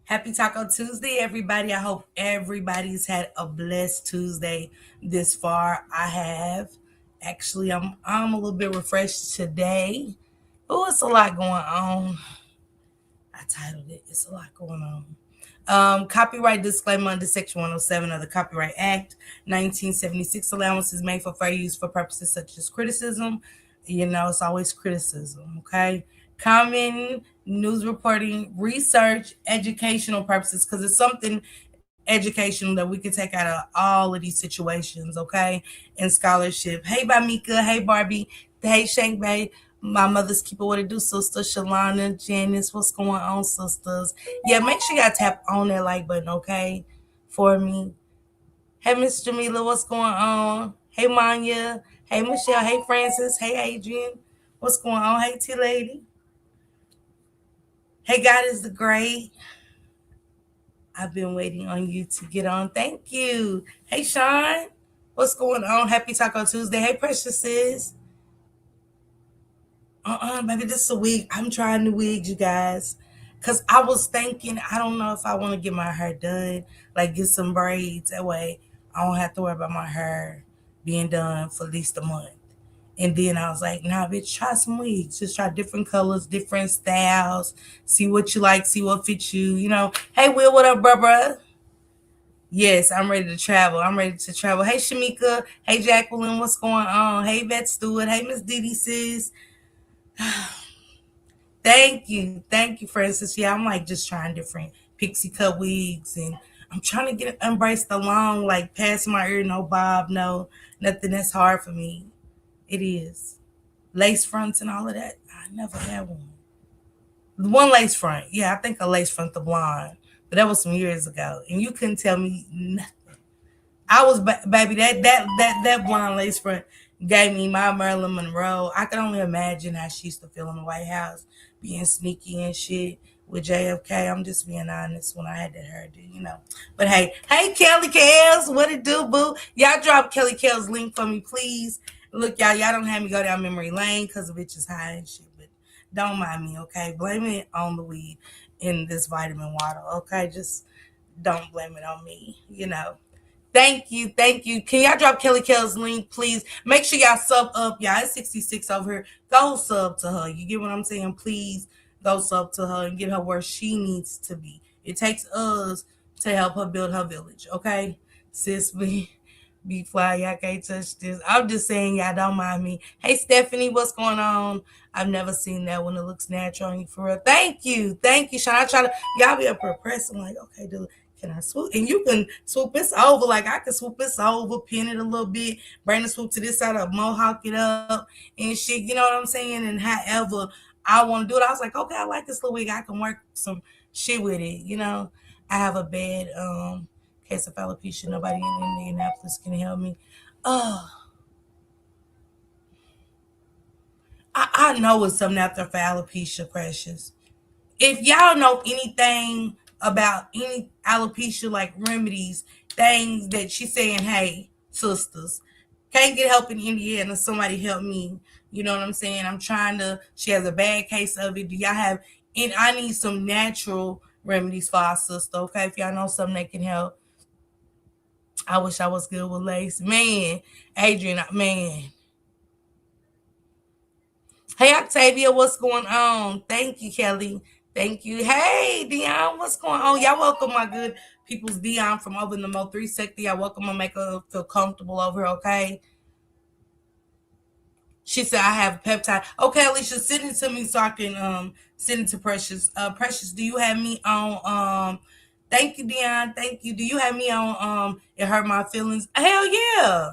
Happy Taco Tuesday, everybody. I hope everybody's had a blessed Tuesday this far. I have. Actually, I'm a little bit refreshed today. Oh, it's a lot going on. I titled it. It's a lot going on. Copyright disclaimer under Section 107 of the Copyright Act, 1976. Allowances made for fair use for purposes such as criticism. It's always criticism, okay? Common news reporting, research, educational purposes, because it's something educational that we can take out of all of these situations, okay? And scholarship. Hey, Bamika. Hey, Barbie. Hey, Shank Bay. My mother's keeper, what it do, sister Shalana, Janice, what's going on, sisters? Yeah, make sure y'all tap on that like button, okay, for me. Hey, Miss Jamila, what's going on? Hey, Manya. Hey, Michelle. Hey, Francis. Hey, Adrian. What's going on? Hey, T Lady. Hey, God is the great. I've been waiting on you to get on. Thank you. Hey, Sean. What's going on? Happy Taco Tuesday. Hey, Precious sis. Baby, this is a wig. I'm trying the wigs, you guys. Cause I was thinking, I don't know if I want to get my hair done, like get some braids. That way I don't have to worry about my hair being done for at least a month. And then I was like, nah, bitch, try some wigs. Just try different colors, different styles. See what you like, see what fits you. Hey, Will, what up, bruh? Yes, I'm ready to travel. I'm ready to travel. Hey, Shamika. Hey, Jacqueline, what's going on? Hey, Vet Stewart. Hey, Miss Didi, sis. Thank you, Francis. Yeah, I'm like just trying different pixie cut wigs, and I'm trying to get embrace the long, like past my ear, no bob, no nothing that's hard for me. It is lace fronts and all of that. I never had one. One lace front, yeah, I think a lace front, the blonde, but that was some years ago, and you couldn't tell me nothing. I was baby that blonde lace front gave me my Marilyn Monroe. I could only imagine how she used to feel in the White House, being sneaky and shit with JFK. I'm just being honest when I had that hairdo. But hey, Kelly Kells, what it do, boo? Y'all drop Kelly Kells link for me, please. Look, y'all don't have me go down memory lane because the bitch is high and shit. But don't mind me, okay? Blame it on the weed in this vitamin water, okay? Just don't blame it on me. Thank you. Thank you. Can y'all drop Kelly Kell's link, please? Make sure y'all sub up. Y'all, it's 66 over here. Go sub to her. You get what I'm saying? Please go sub to her and get her where she needs to be. It takes us to help her build her village, okay? Sis, be fly. Y'all can't touch this. I'm just saying, y'all don't mind me. Hey, Stephanie, what's going on? I've never seen that when it looks natural on you for real. Thank you. Thank you, Sean. I try to, y'all be up here pressing like, okay, dude. Can I swoop? And you can swoop this over. Like I can swoop this over, pin it a little bit, bring the swoop to this side of mohawk it up and shit. You know what I'm saying? And however I want to do it, I was like, okay, I like this little wig. I can work some shit with it. I have a bad case of alopecia. Nobody in Indianapolis can help me. Oh, I know it's something after for alopecia, precious. If y'all know anything about any alopecia like remedies, things that she's saying, hey, sisters, can't get help in Indiana, somebody help me. You know what I'm saying? I'm trying to, she has a bad case of it. Do y'all have, and I need some natural remedies for our sister, okay? If y'all know something that can help. I wish I was good with lace. Man, Adrian, man. Hey, Octavia, what's going on? Thank you, Kelly. Thank you. Hey, Dion, what's going on? Y'all welcome my good people's Dion from over in the Mo 3 sector. Y'all welcome to make her feel comfortable over here, okay? She said I have a peptide. Okay, Alicia, send it to me so I can send it to Precious. Precious, do you have me on thank you, Dion. Thank you. Do you have me on it hurt my feelings? Hell yeah.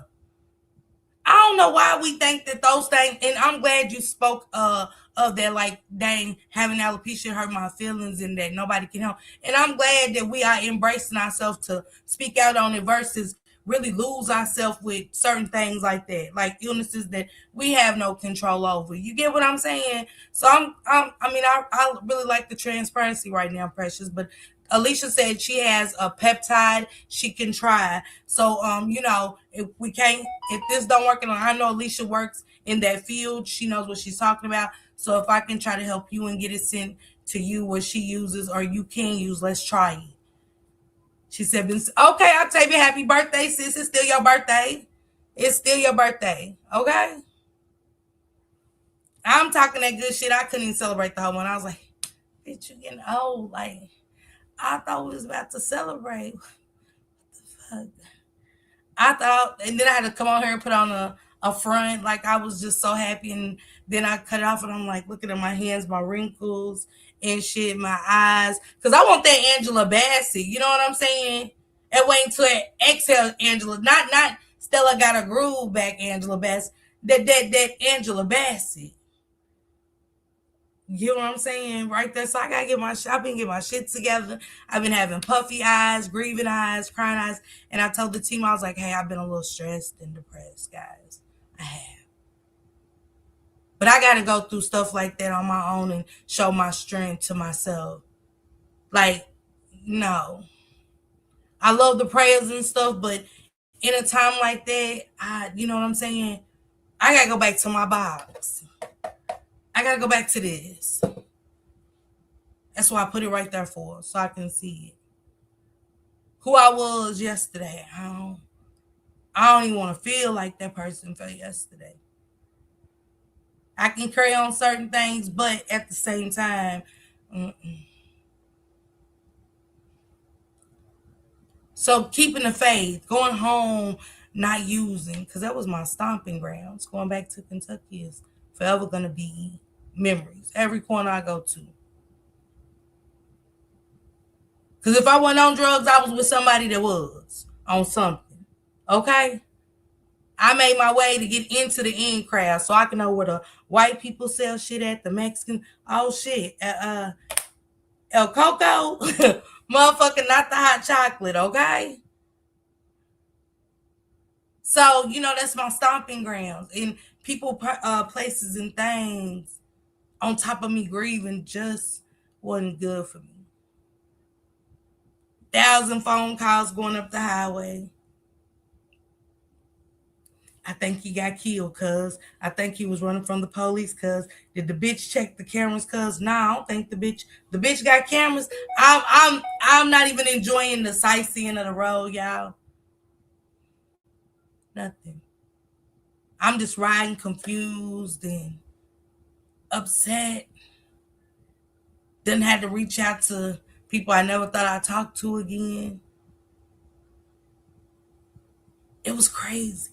I don't know why we think that those things, and I'm glad you spoke of that, like, dang, having alopecia hurt my feelings and that nobody can help. And I'm glad that we are embracing ourselves to speak out on it versus really lose ourselves with certain things like that, like illnesses that we have no control over. You get what I'm saying? So I really like the transparency right now, Precious. But Alicia said she has a peptide she can try. So if this don't work, and I know Alicia works in that field, she knows what she's talking about. So if I can try to help you and get it sent to you what she uses or you can use. Let's try it. She said, okay, Octavia, happy birthday, sis. It's still your birthday. It's still your birthday. Okay? I'm talking that good shit. I couldn't even celebrate the whole one. I was like, bitch, you getting old. Like, I thought we was about to celebrate. What the fuck? I thought, and then I had to come on here and put on a front. Like, I was just so happy. And then I cut it off and I'm like, looking at my hands, my wrinkles and shit, my eyes. Because I want that Angela Bassett. You know what I'm saying? And wait until it exhale Angela. Not Stella got a groove back, Angela Bassett. That Angela Bassett. You know what I'm saying? Right there. So I gotta I've been getting my shit together. I've been having puffy eyes, grieving eyes, crying eyes. And I told the team, I was like, hey, I've been a little stressed and depressed, guys. I have. But I gotta go through stuff like that on my own and show my strength to myself. Like, no. I love the prayers and stuff, but in a time like that, you know what I'm saying? I gotta go back to my box. I gotta go back to this. That's why I put it right there for, so I can see it. Who I was yesterday. I don't even want to feel like that person felt yesterday. I can carry on certain things, but at the same time, mm-mm. So keeping the faith, going home, not using, because that was my stomping grounds. Going back to Kentucky is forever going to be memories. Every corner I go to. Because if I wasn't on drugs, I was with somebody that was on something. Okay? I made my way to get into the in crowd so I can know where the white people sell shit at, the Mexican. Oh, shit. El Coco. Motherfucking not the hot chocolate, okay? So, that's my stomping grounds. And people, places, and things on top of me grieving just wasn't good for me. 1,000 phone calls going up the highway. I think he got killed, cuz. I think he was running from the police, cuz. Did the bitch check the cameras, cuz? Nah, I don't think the bitch got cameras. I'm not even enjoying the sightseeing of the road, y'all. Nothing. I'm just riding confused and upset. Then had to reach out to people I never thought I'd talk to again. It was crazy.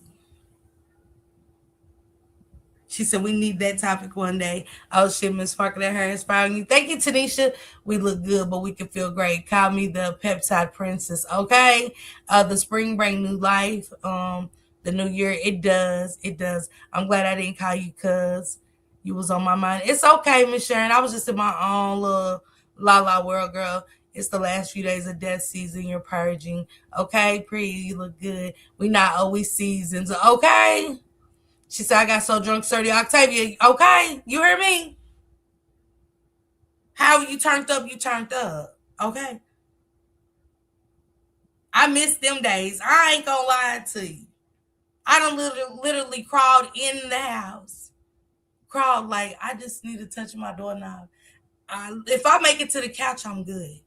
She said, we need that topic one day. Oh, shit, Miss Parker, that hair inspiring you. Thank you, Tanisha. We look good, but we can feel great. Call me the peptide princess, okay? The spring bring new life. The new year, it does. It does. I'm glad I didn't call you cuz you was on my mind. It's okay, Miss Sharon. I was just in my own little la world, girl. It's the last few days of death season. You're purging. Okay, pretty, you look good. We not always seasons, okay? She said, I got so drunk, 30 Octavia. Okay, you hear me? How you turned up, you turned up. Okay? I miss them days. I ain't gonna lie to you. I done literally crawled in the house. Crawled like I just need to touch my doorknob. If I make it to the couch, I'm good.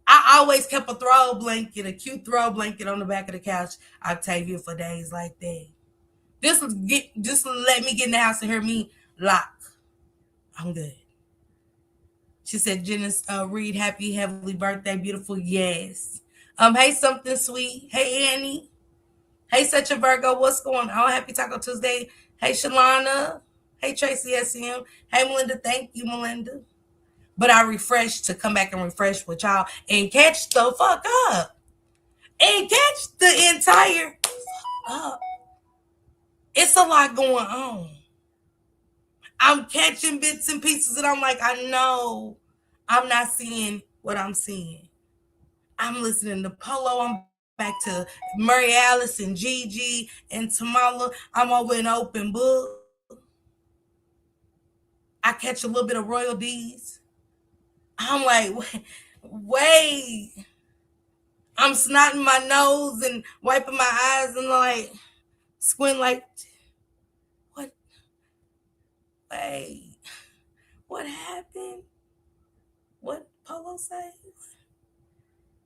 I always kept a cute throw blanket on the back of the couch, Octavia, for days like that. Just let me get in the house and hear me lock. I'm good. She said, Janice Reid, happy heavenly birthday, beautiful. Yes. Hey, something sweet. Hey, Annie. Hey, such a Virgo. What's going on? Happy Taco Tuesday. Hey, Shalana. Hey, Tracy SM. Hey, Melinda. Thank you, Melinda. But I refreshed to come back and refresh with y'all and catch the fuck up. And catch the entire up. It's a lot going on. I'm catching bits and pieces, and I'm like, I know I'm not seeing what I'm seeing. I'm listening to Polo. I'm back to Murray Alice and Gigi and Tamala. I'm over an open book. I catch a little bit of royalties. I'm like, wait. I'm snotting my nose and wiping my eyes and like squint like, what? Wait, what happened? Alot say?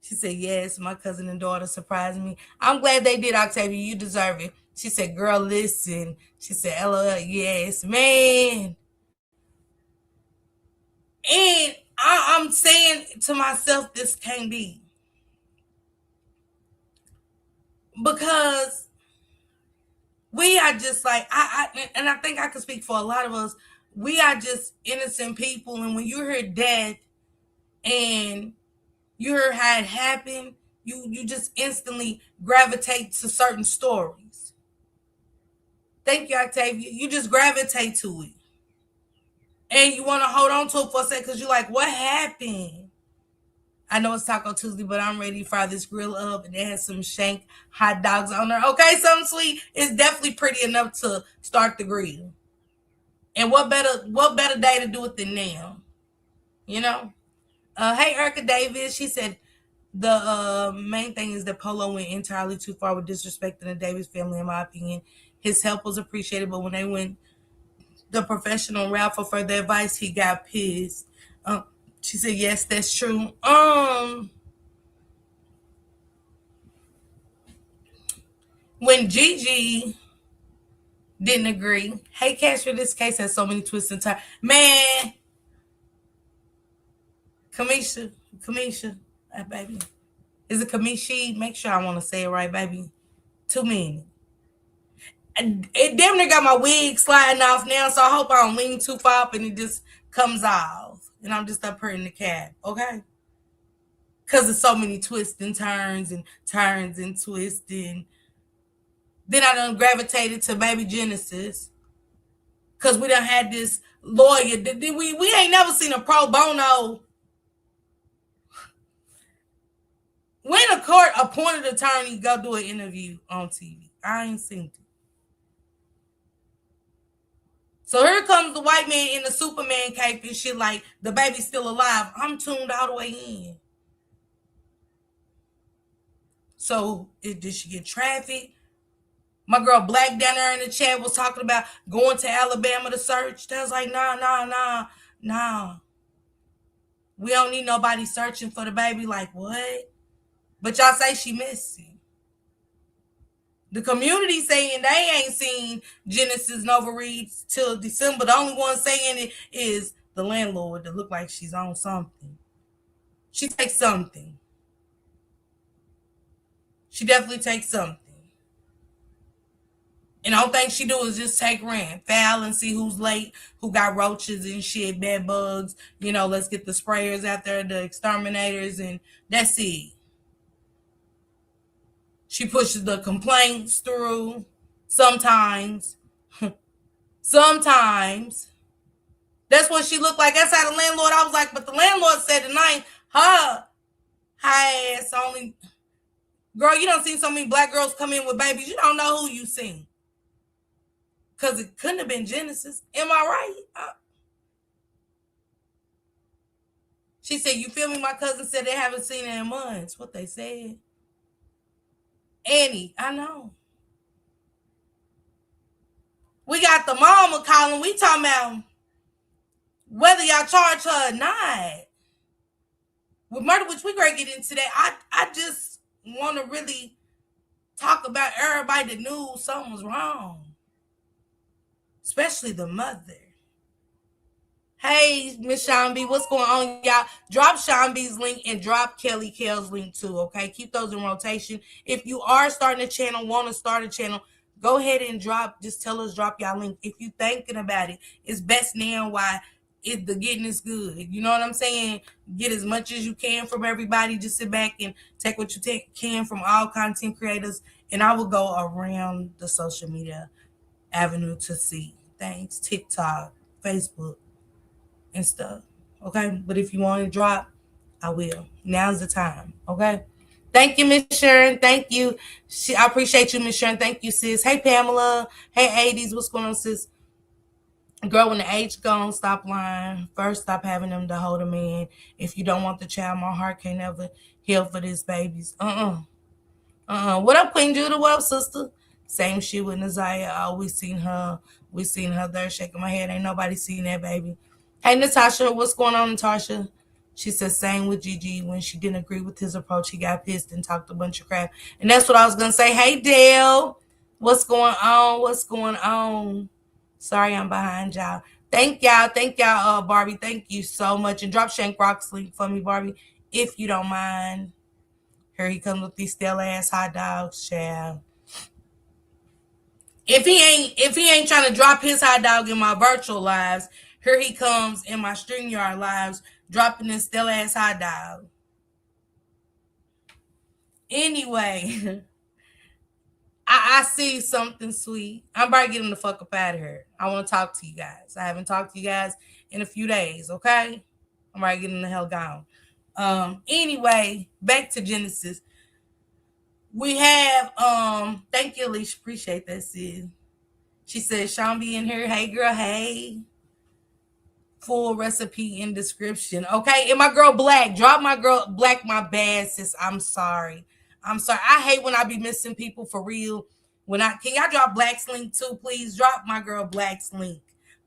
She said, yes, my cousin and daughter surprised me. I'm glad they did, Octavia. You deserve it. She said, girl, listen. She said, LOL, yes, man. And I'm saying to myself, this can't be. Because we are just like, and I think I can speak for a lot of us, we are just innocent people. And when you hear death and you hear how it happened, you just instantly gravitate to certain stories. Thank you, Octavia. You just gravitate to it. And you want to hold on to it for a second because you're like, what happened? I know it's Taco Tuesday, but I'm ready to fry this grill up, and it has some shank hot dogs on there. Okay, something sweet. It's definitely pretty enough to start the grill. And what better day to do it than now? You know? Hey, Erica Davis. She said the main thing is that Polo went entirely too far with disrespecting the Davis family, in my opinion. His help was appreciated, but when they went the professional route for further advice, he got pissed. She said, yes, that's true. When Gigi didn't agree, hey, Casher, this case has so many twists and turns. Man, Kamisha, baby. Is it Kamishi? Make sure I want to say it right, baby. Too many. It damn near got my wig sliding off now, so I hope I don't lean too far up and it just comes off. And I'm just up here in the cab, okay? Because there's so many twists and turns and twists. And then I done gravitated to baby Genesis. Because we done had this lawyer. We ain't never seen a pro bono. When a court appointed attorney go do an interview on TV. I ain't seen it. So here comes the white man in the Superman cape and shit like the baby's still alive. I'm tuned all the way in. So did she get trafficked? My girl Black down there in the chat was talking about going to Alabama to search. That was like, nah. We don't need nobody searching for the baby. Like, what? But y'all say she missing. The community saying they ain't seen Genesis Nova Reid till December. The only one saying it is the landlord that look like she's on something. She takes something. She definitely takes something. And the only thing she do is just take rent, foul and see who's late, who got roaches and shit, bed bugs. You know, let's get the sprayers out there, the exterminators, and that's it. She pushes the complaints through sometimes. Sometimes. That's what she looked like. That's how the landlord, I was like, but the landlord said tonight, her high ass only. Girl, you don't see so many black girls come in with babies. You don't know who you seen. Because it couldn't have been Genesis. Am I right? She said, you feel me? My cousin said they haven't seen it in months. What they said. Annie, I know. We got the mama calling. We talking about whether y'all charge her or not. With murder, which we gonna get into that. I just want to really talk about everybody that knew something was wrong. Especially the mother. Hey, Miss Sean B, what's going on, y'all? Drop Sean B's link and drop Kelly Kell's link too, okay? Keep those in rotation. If you are starting a channel, want to start a channel, go ahead and just tell us, drop y'all link. If you thinking about it, it's best now while the getting is good. You know what I'm saying? Get as much as you can from everybody. Just sit back and take what you can from all content creators, and I will go around the social media avenue to see things, TikTok, Facebook, and stuff. Okay, but if you want to drop, I will. Now's the time. Okay. Thank you, Miss Sharon. Thank you. I appreciate you, Miss Sharon. Thank you, sis. Hey, Pamela. Hey, 80s. What's going on, sis? Girl, when the age gone, stop lying. First, stop having them to hold a man. If you don't want the child, my heart can't ever heal for this babies. What up, Queen Judah? What up, sister? Same shit with Naziah. I always seen her. We seen her there shaking my head. Ain't nobody seen that baby. Hey, Natasha, what's going on, Natasha? She said, same with Gigi. When she didn't agree with his approach, he got pissed and talked a bunch of crap. And that's what I was going to say. Hey, Dale, what's going on? What's going on? Sorry, I'm behind y'all. Thank y'all. Thank y'all, Barbie. Thank you so much. And drop Shank Rock's link for me, Barbie, if you don't mind. Here he comes with these stale ass hot dogs, child. If he ain't trying to drop his hot dog in my virtual lives, here he comes in my StreamYard lives, dropping this stale ass hot dog. Anyway, I see something sweet. I'm about to get him the fuck up out of here. I want to talk to you guys. I haven't talked to you guys in a few days, okay? I'm about to get him the hell gone. Anyway, back to Genesis. We have thank you, Alicia. Appreciate that, sis. She said, Sean be in here. Hey girl, hey. Full recipe in description. Okay. And my girl Black. Drop my girl Black, my bad, sis. I'm sorry. I'm sorry. I hate when I be missing people for real. Can y'all drop Black's link too, please? Drop my girl Black's link,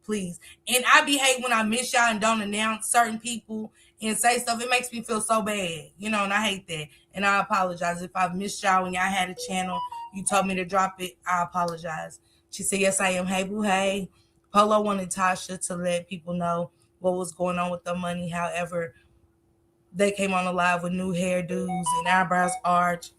please. And I be hate when I miss y'all and don't announce certain people and say stuff. It makes me feel so bad, and I hate that. And I apologize if I've missed y'all when y'all had a channel. You told me to drop it. I apologize. She said, yes, I am. Hey, boo, hey. Polo wanted Tasha to let people know what was going on with the money. However, they came on the live with new hairdos and eyebrows arched.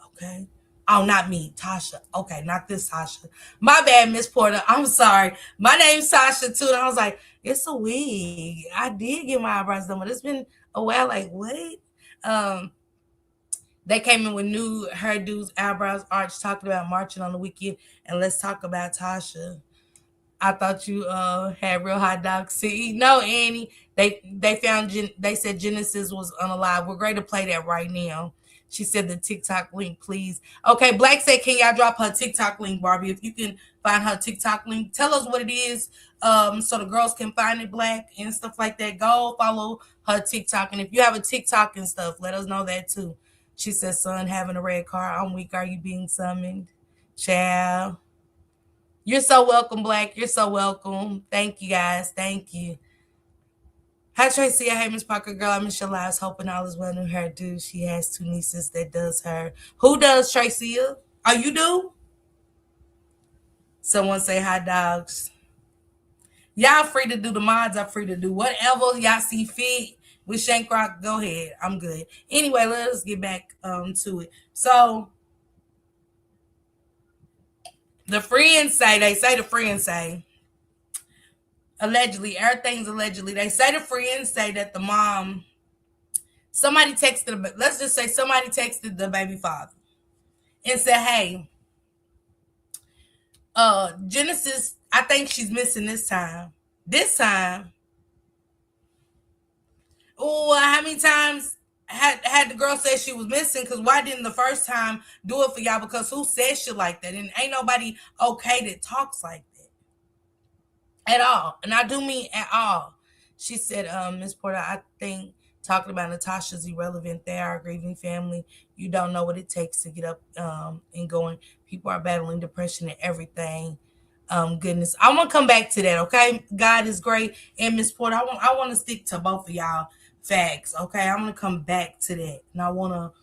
Okay. Oh, not me, Tasha. Okay, not this Tasha. My bad, Miss Porter. I'm sorry. My name's Tasha too. And I was like, it's a wig. I did get my eyebrows done, but it's been a while. Like, what? They came in with new hairdos, eyebrows arched, talking about marching on the weekend, and let's talk about Tasha. I thought you had real hot dogs. See, no, Annie. They found they said Genesis was unalive. We're going to play that right now. She said the TikTok link, please. Okay, Black said, can y'all drop her TikTok link, Barbie? If you can find her TikTok link, tell us what it is, so the girls can find it, Black, and stuff like that. Go follow her TikTok, and if you have a TikTok and stuff, let us know that too. She said, son, having a red car. I'm weak. Are you being summoned? Child. You're so welcome, Black. You're so welcome. Thank you, guys. Thank you. Hi, Tracy. Hey, Miss Parker. Girl, I miss your lives. Hoping all is well in her do. She has two nieces that does her. Who does, Tracy? Oh, you do? Someone say hot dogs. Y'all free to do the mods. I'm free to do whatever y'all see fit. With Shank Rock, go ahead. I'm good. Anyway, let's get back to it. So, the friends say, allegedly, everything's allegedly. They say the friends say that the mom, somebody texted, let's just say somebody texted the baby father and said, hey, Genesis, I think she's missing this time. This time, oh, how many times had the girl said she was missing? Because why didn't the first time do it for y'all? Because who says shit like that? And ain't nobody okay that talks like that at all. And I do mean at all. She said, Miss Porter, I think talking about Natasha's irrelevant. They are a grieving family. You don't know what it takes to get up and going. People are battling depression and everything. Goodness, I want to come back to that. Okay, God is great, and Miss Porter, I want to stick to both of y'all facts. Okay, I'm gonna come back to that, and I want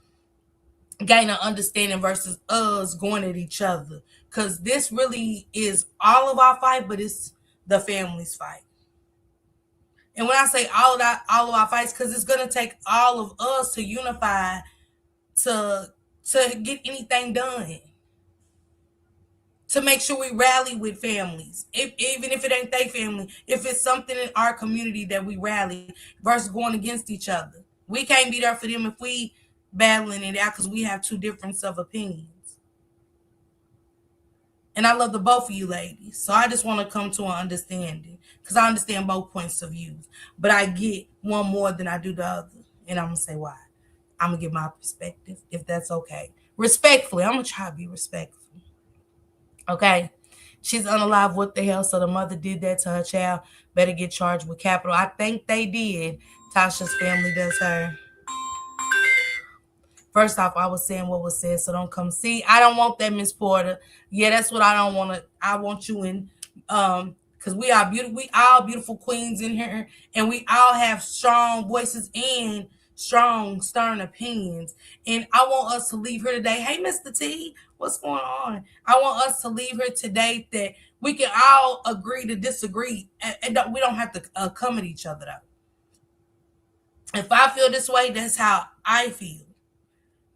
to gain an understanding versus us going at each other, because this really is all of our fight, but it's the family's fight. And when I say all of our fights, because it's gonna take all of us to unify to get anything done. To make sure we rally with families, even if it ain't their family, if it's something in our community that we rally versus going against each other. We can't be there for them if we battling it out because we have two difference of opinions. And I love the both of you ladies. So I just want to come to an understanding because I understand both points of views. But I get one more than I do the other. And I'm going to say why. I'm going to give my perspective, if that's okay. Respectfully, I'm going to try to be respectful. Okay, she's unalive. What the hell? So the mother did that to her child. Better get charged with capital. I think they did. Tasha's family does her. First off, I was saying what was said, so don't come see. I don't want that, Miss Porter. Yeah, that's what I don't want to. I want you in because we are beautiful. We all beautiful queens in here, and we all have strong voices and strong, stern opinions. And I want us to leave here today. Hey, Mr. T, what's going on? I want us to leave here today that we can all agree to disagree, and we don't have to come at each other though. If I feel this way, that's how I feel.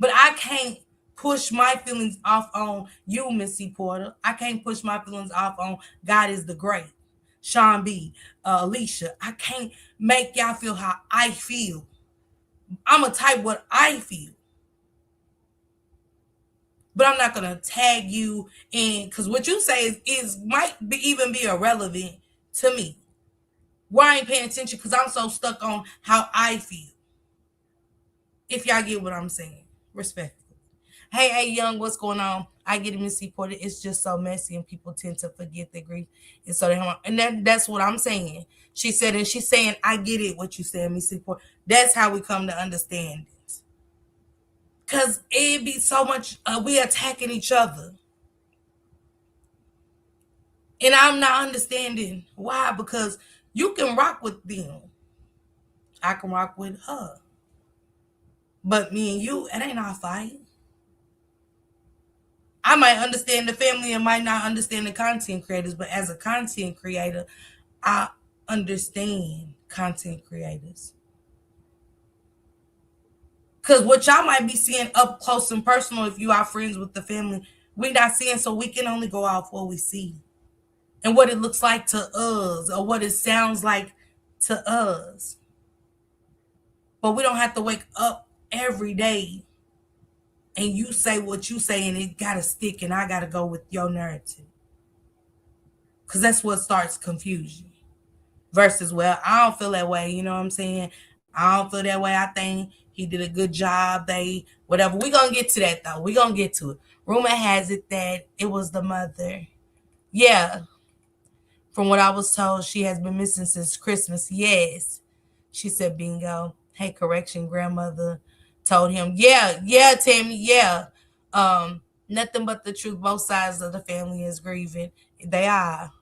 But I can't push my feelings off on you, Missy Porter. I can't push my feelings off on God is the Great, Sean B, Alicia. I can't make y'all feel how I feel. I'm going to type what I feel. But I'm not going to tag you in, because what you say is might even be irrelevant to me. Why I ain't paying attention? Because I'm so stuck on how I feel. If y'all get what I'm saying. Respectfully. Hey, Young, what's going on? I get it, Missy Porter. It's just so messy, and people tend to forget their grief. And so that's what I'm saying. She said, and she's saying, I get it, what you said, Missy Porter. That's how we come to understand this. Because it'd be so much, we attacking each other. And I'm not understanding why, because you can rock with them. I can rock with her. But me and you, it ain't our fight. I might understand the family and might not understand the content creators, but as a content creator, I understand content creators. Because what y'all might be seeing up close and personal, if you are friends with the family, we not seeing, so we can only go off what we see and what it looks like to us or what it sounds like to us. But we don't have to wake up every day and you say what you say and it gotta stick and I gotta go with your narrative. Because that's what starts confusion. Versus, well, I don't feel that way, you know what I'm saying? I don't feel that way. I think he did a good job. Whatever. We're going to get to that, though. We're going to get to it. Rumor has it that it was the mother. Yeah. From what I was told, she has been missing since Christmas. Yes. She said, bingo. Hey, correction, grandmother told him. Yeah, Tammy, yeah. Nothing but the truth. Both sides of the family is grieving. They are.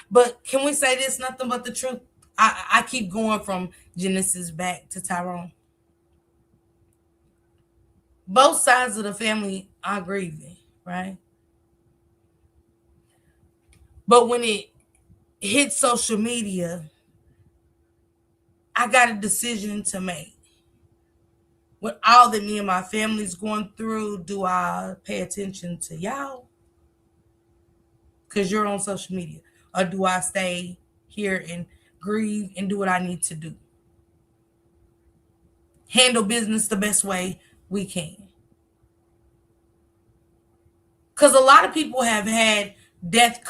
But can we say this? Nothing but the truth. I keep going from Genesis back to Tyrone. Both sides of the family are grieving, right? But when it hits social media, I got a decision to make. With all that me and my family's going through, do I pay attention to y'all? Because you're on social media. Or do I stay here and grieve and do what I need to do? Handle business the best way we can. Because a lot of people have had death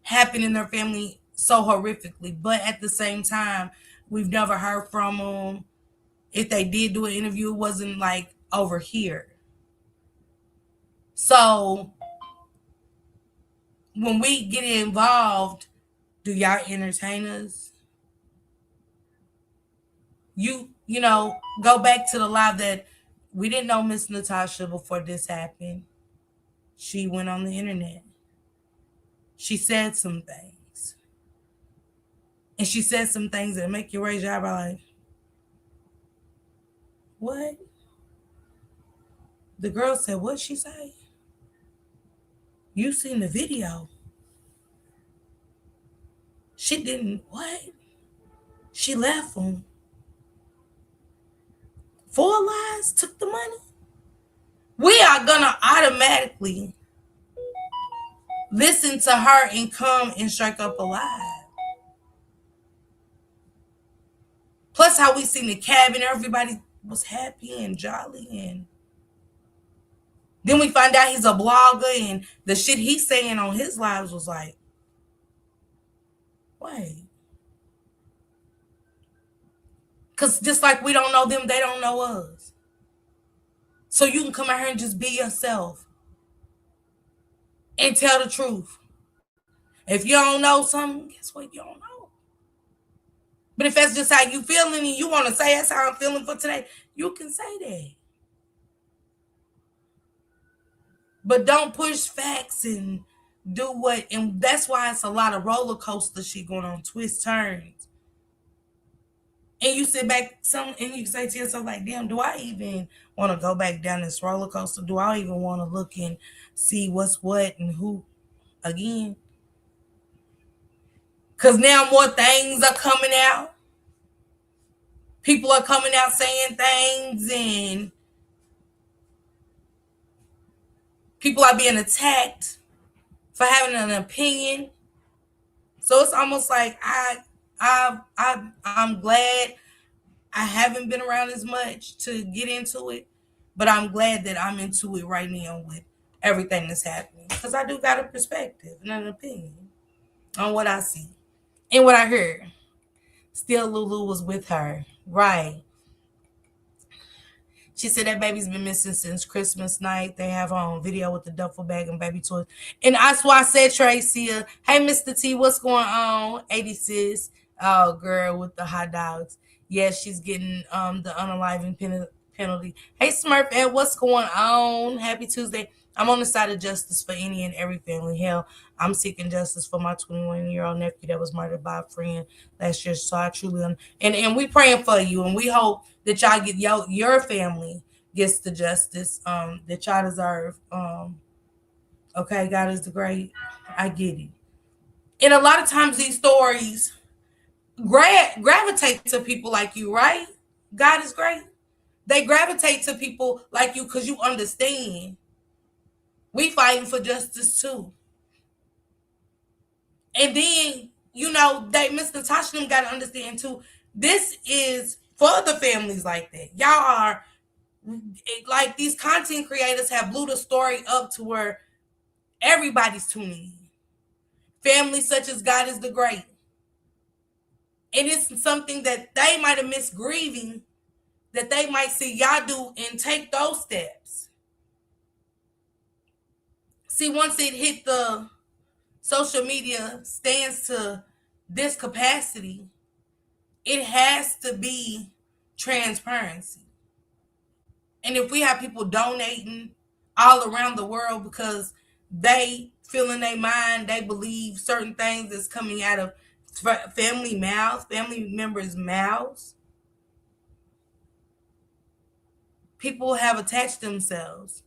happen in their family so horrifically, but at the same time, we've never heard from them. If they did do an interview, it wasn't like over here. So when we get involved, do y'all entertain us? You know, go back to the live that we didn't know Miss Natasha before this happened. She went on the internet. She said some things. And she said some things that make you raise your eyebrow like, what? The girl said, what'd she say? You seen the video. She didn't, what? She left him. 4 lies, took the money. We are gonna automatically listen to her and come and strike up a lie. Plus how we seen the cabin, everybody was happy and jolly, and then we find out he's a blogger and the shit he's saying on his lives was like, wait. Because just like we don't know them, they don't know us. So you can come out here and just be yourself and tell the truth. If you don't know something, guess what? You don't know. But if that's just how you feeling and you want to say that's how I'm feeling for today, you can say that. But don't push facts and do what, and that's why it's a lot of roller coaster shit going on, twist turns. And you sit back some and you say to yourself, like, damn, do I even want to go back down this roller coaster? Do I even want to look and see what's what and who again? Because now more things are coming out. People are coming out saying things, and people are being attacked for having an opinion. So it's almost like I'm glad I haven't been around as much to get into it, but I'm glad that I'm into it right now with everything that's happening, because I do got a perspective and an opinion on what I see and what I heard. Still, Lulu was with her, right? She said that baby's been missing since Christmas night. They have her on video with the duffel bag and baby toys. And that's why I said, Tracy, hey, Mr. T, what's going on? 80 sis. Oh, girl, with the hot dogs. Yes, she's getting the unaliving penalty. Hey, Smurf Ed, what's going on? Happy Tuesday. I'm on the side of justice for any and every family. Hell, I'm seeking justice for my 21-year-old nephew that was murdered by a friend last year. So I truly and we praying for you, and we hope that y'all get your family gets the justice that y'all deserve. Okay, God is the great. I get it. And a lot of times these stories gravitate to people like you, right? God is great. They gravitate to people like you because you understand. We fighting for justice too. And then, they Miss Natasha them gotta understand too. This is for the families like that. Y'all are like, these content creators have blew the story up to where everybody's tuning in. Families such as God is the Great. And it's something that they might have missed grieving, that they might see y'all do and take those steps. See, once it hit the social media stands to this capacity, it has to be transparency. And if we have people donating all around the world because they feel in their mind, they believe certain things that's coming out of family members' mouths, people have attached themselves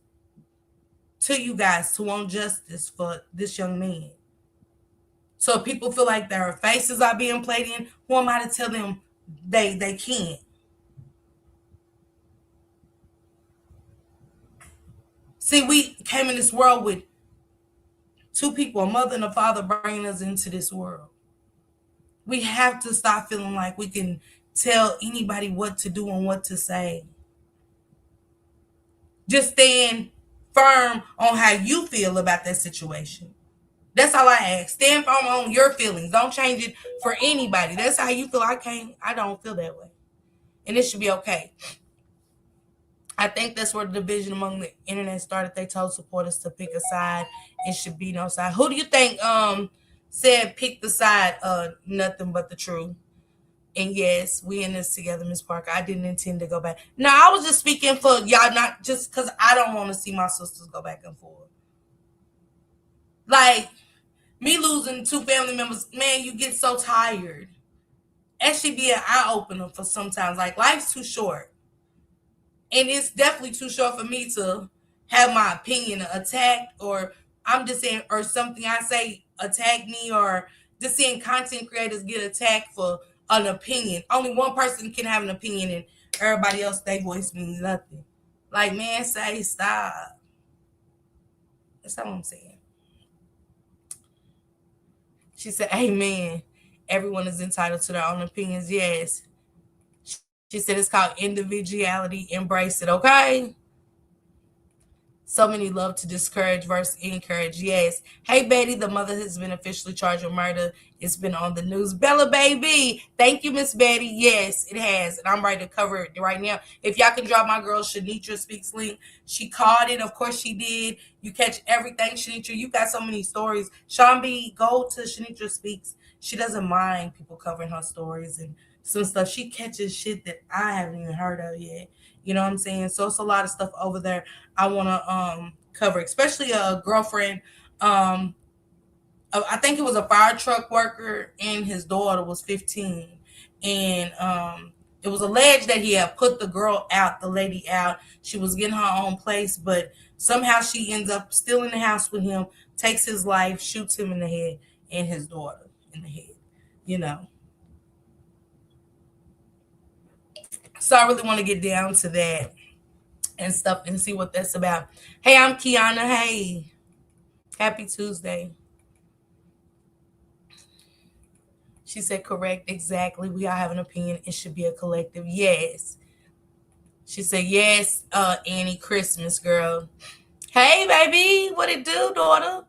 to you guys to want justice for this young man. So if people feel like their faces are being played in, who am I to tell them they can't? See, we came in this world with two people, a mother and a father, bringing us into this world. We have to stop feeling like we can tell anybody what to do and what to say. Just stand firm on how you feel about that situation. That's all I ask. Stand firm on your feelings. Don't change it for anybody. That's how you feel. I don't feel that way. And it should be okay. I think that's where the division among the internet started. They told supporters to pick a side. It should be no side. Who do you think said pick the side? Nothing but the truth. And yes, we in this together, Miss Parker. I didn't intend to go back. No, I was just speaking for y'all, not just because I don't want to see my sisters go back and forth. Like, me losing two family members, man, you get so tired. That should be an eye opener for sometimes. Like, life's too short. And it's definitely too short for me to have my opinion attacked, or I'm just saying, or something I say attack me, or just seeing content creators get attacked for an opinion. Only one person can have an opinion, and everybody else, their voice means nothing. Like, man, say stop. That's all I'm saying. She said, amen. Everyone is entitled to their own opinions. Yes. She said it's called individuality. Embrace it, okay? So many love to discourage versus encourage. Yes. Hey, Betty, the mother has been officially charged with murder. It's been on the news. Bella, baby. Thank you, Miss Betty. Yes, it has. And I'm ready to cover it right now. If y'all can drop my girl Shanitra Speaks link. She caught it. Of course she did. You catch everything, Shanitra. You got so many stories. Sean B, go to Shanitra Speaks. She doesn't mind people covering her stories and some stuff. She catches shit that I haven't even heard of yet. You know what I'm saying? So it's a lot of stuff over there I want to cover, especially a girlfriend I think it was a fire truck worker, and his daughter was 15. And it was alleged that he had put the girl out, the lady out. She was getting her own place, but somehow she ends up still in the house with him, takes his life, shoots him in the head, and his daughter in the head. You know. So I really want to get down to that and stuff and see what that's about. Hey, I'm Kiana. Hey, happy Tuesday. She said, correct, exactly. We all have an opinion. It should be a collective. Yes. She said, yes, Annie, Christmas girl. Hey, baby. What it do, daughter?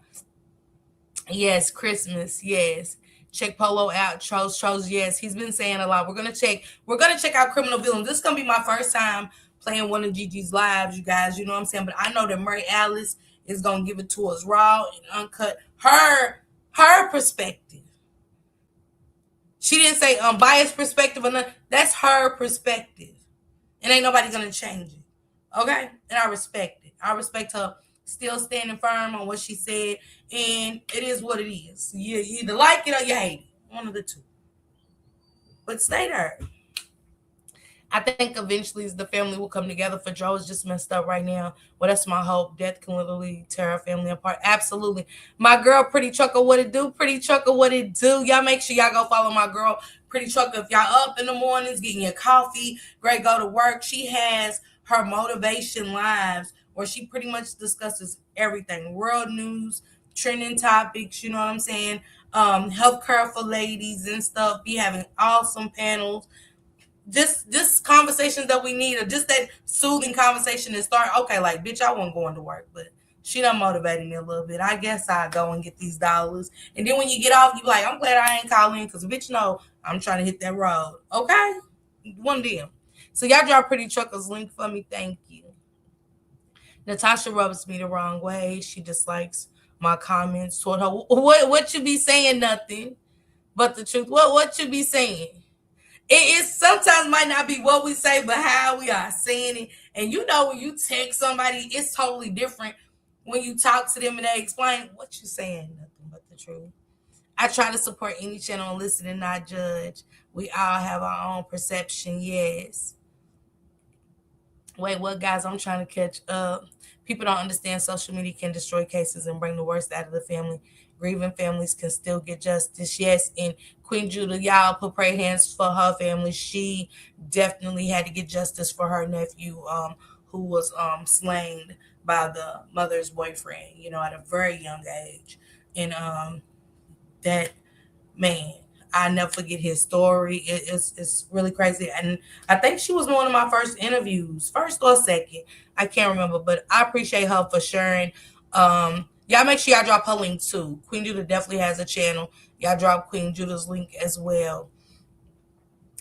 Yes, Christmas. Yes. Check Polo out. Chose. Yes. He's been saying a lot. We're gonna check out Criminal Villain. This is gonna be my first time playing one of Gigi's lives, you guys. You know what I'm saying? But I know that Murray Alice is gonna give it to us raw and uncut. Her perspective. She didn't say biased perspective or nothing. That's her perspective. And ain't nobody gonna change it. Okay? And I respect it. I respect her still standing firm on what she said. And it is what it is. You either like it or you hate it. One of the two. But stay there. I think eventually the family will come together. For Joe is just messed up right now. Well, that's my hope. Death can literally tear our family apart. Absolutely. My girl, Pretty Trucker, what it do? Pretty Trucker, what it do? Y'all make sure y'all go follow my girl, Pretty Trucker. If y'all up in the mornings, getting your coffee, great, go to work. She has her motivation lives where she pretty much discusses everything. World news, trending topics, you know what I'm saying? Healthcare for ladies and stuff. Be having awesome panels, just conversations that we need, or just that soothing conversation and start. Okay, like bitch, I wasn't going to work, but she done motivated me a little bit. I guess I go and get these dollars, and then when you get off, you like, I'm glad I ain't calling because bitch, no, I'm trying to hit that road. Okay, one of them. So y'all drop Pretty Truckers link for me. Thank you. Natasha rubs me the wrong way. She dislikes my comments toward her. What you be saying? Nothing but the truth. What you be saying? It is sometimes might not be what we say, but how we are saying it. And you know, when you text somebody, it's totally different when you talk to them and they explain what you saying, nothing but the truth. I try to support any channel and listen and not judge. We all have our own perception, yes. Wait, what, guys? I'm trying to catch up. People don't understand social media can destroy cases and bring the worst out of the family. Grieving families can still get justice. Yes, and Queen Judah, y'all put prayer hands for her family. She definitely had to get justice for her nephew, who was slain by the mother's boyfriend, at a very young age. And that man, I never forget his story. It's really crazy, and I think she was one of my first interviews, first or second. I can't remember, but I appreciate her for sharing. Y'all make sure y'all drop her link too. Queen Judah definitely has a channel. Y'all drop Queen Judah's link as well.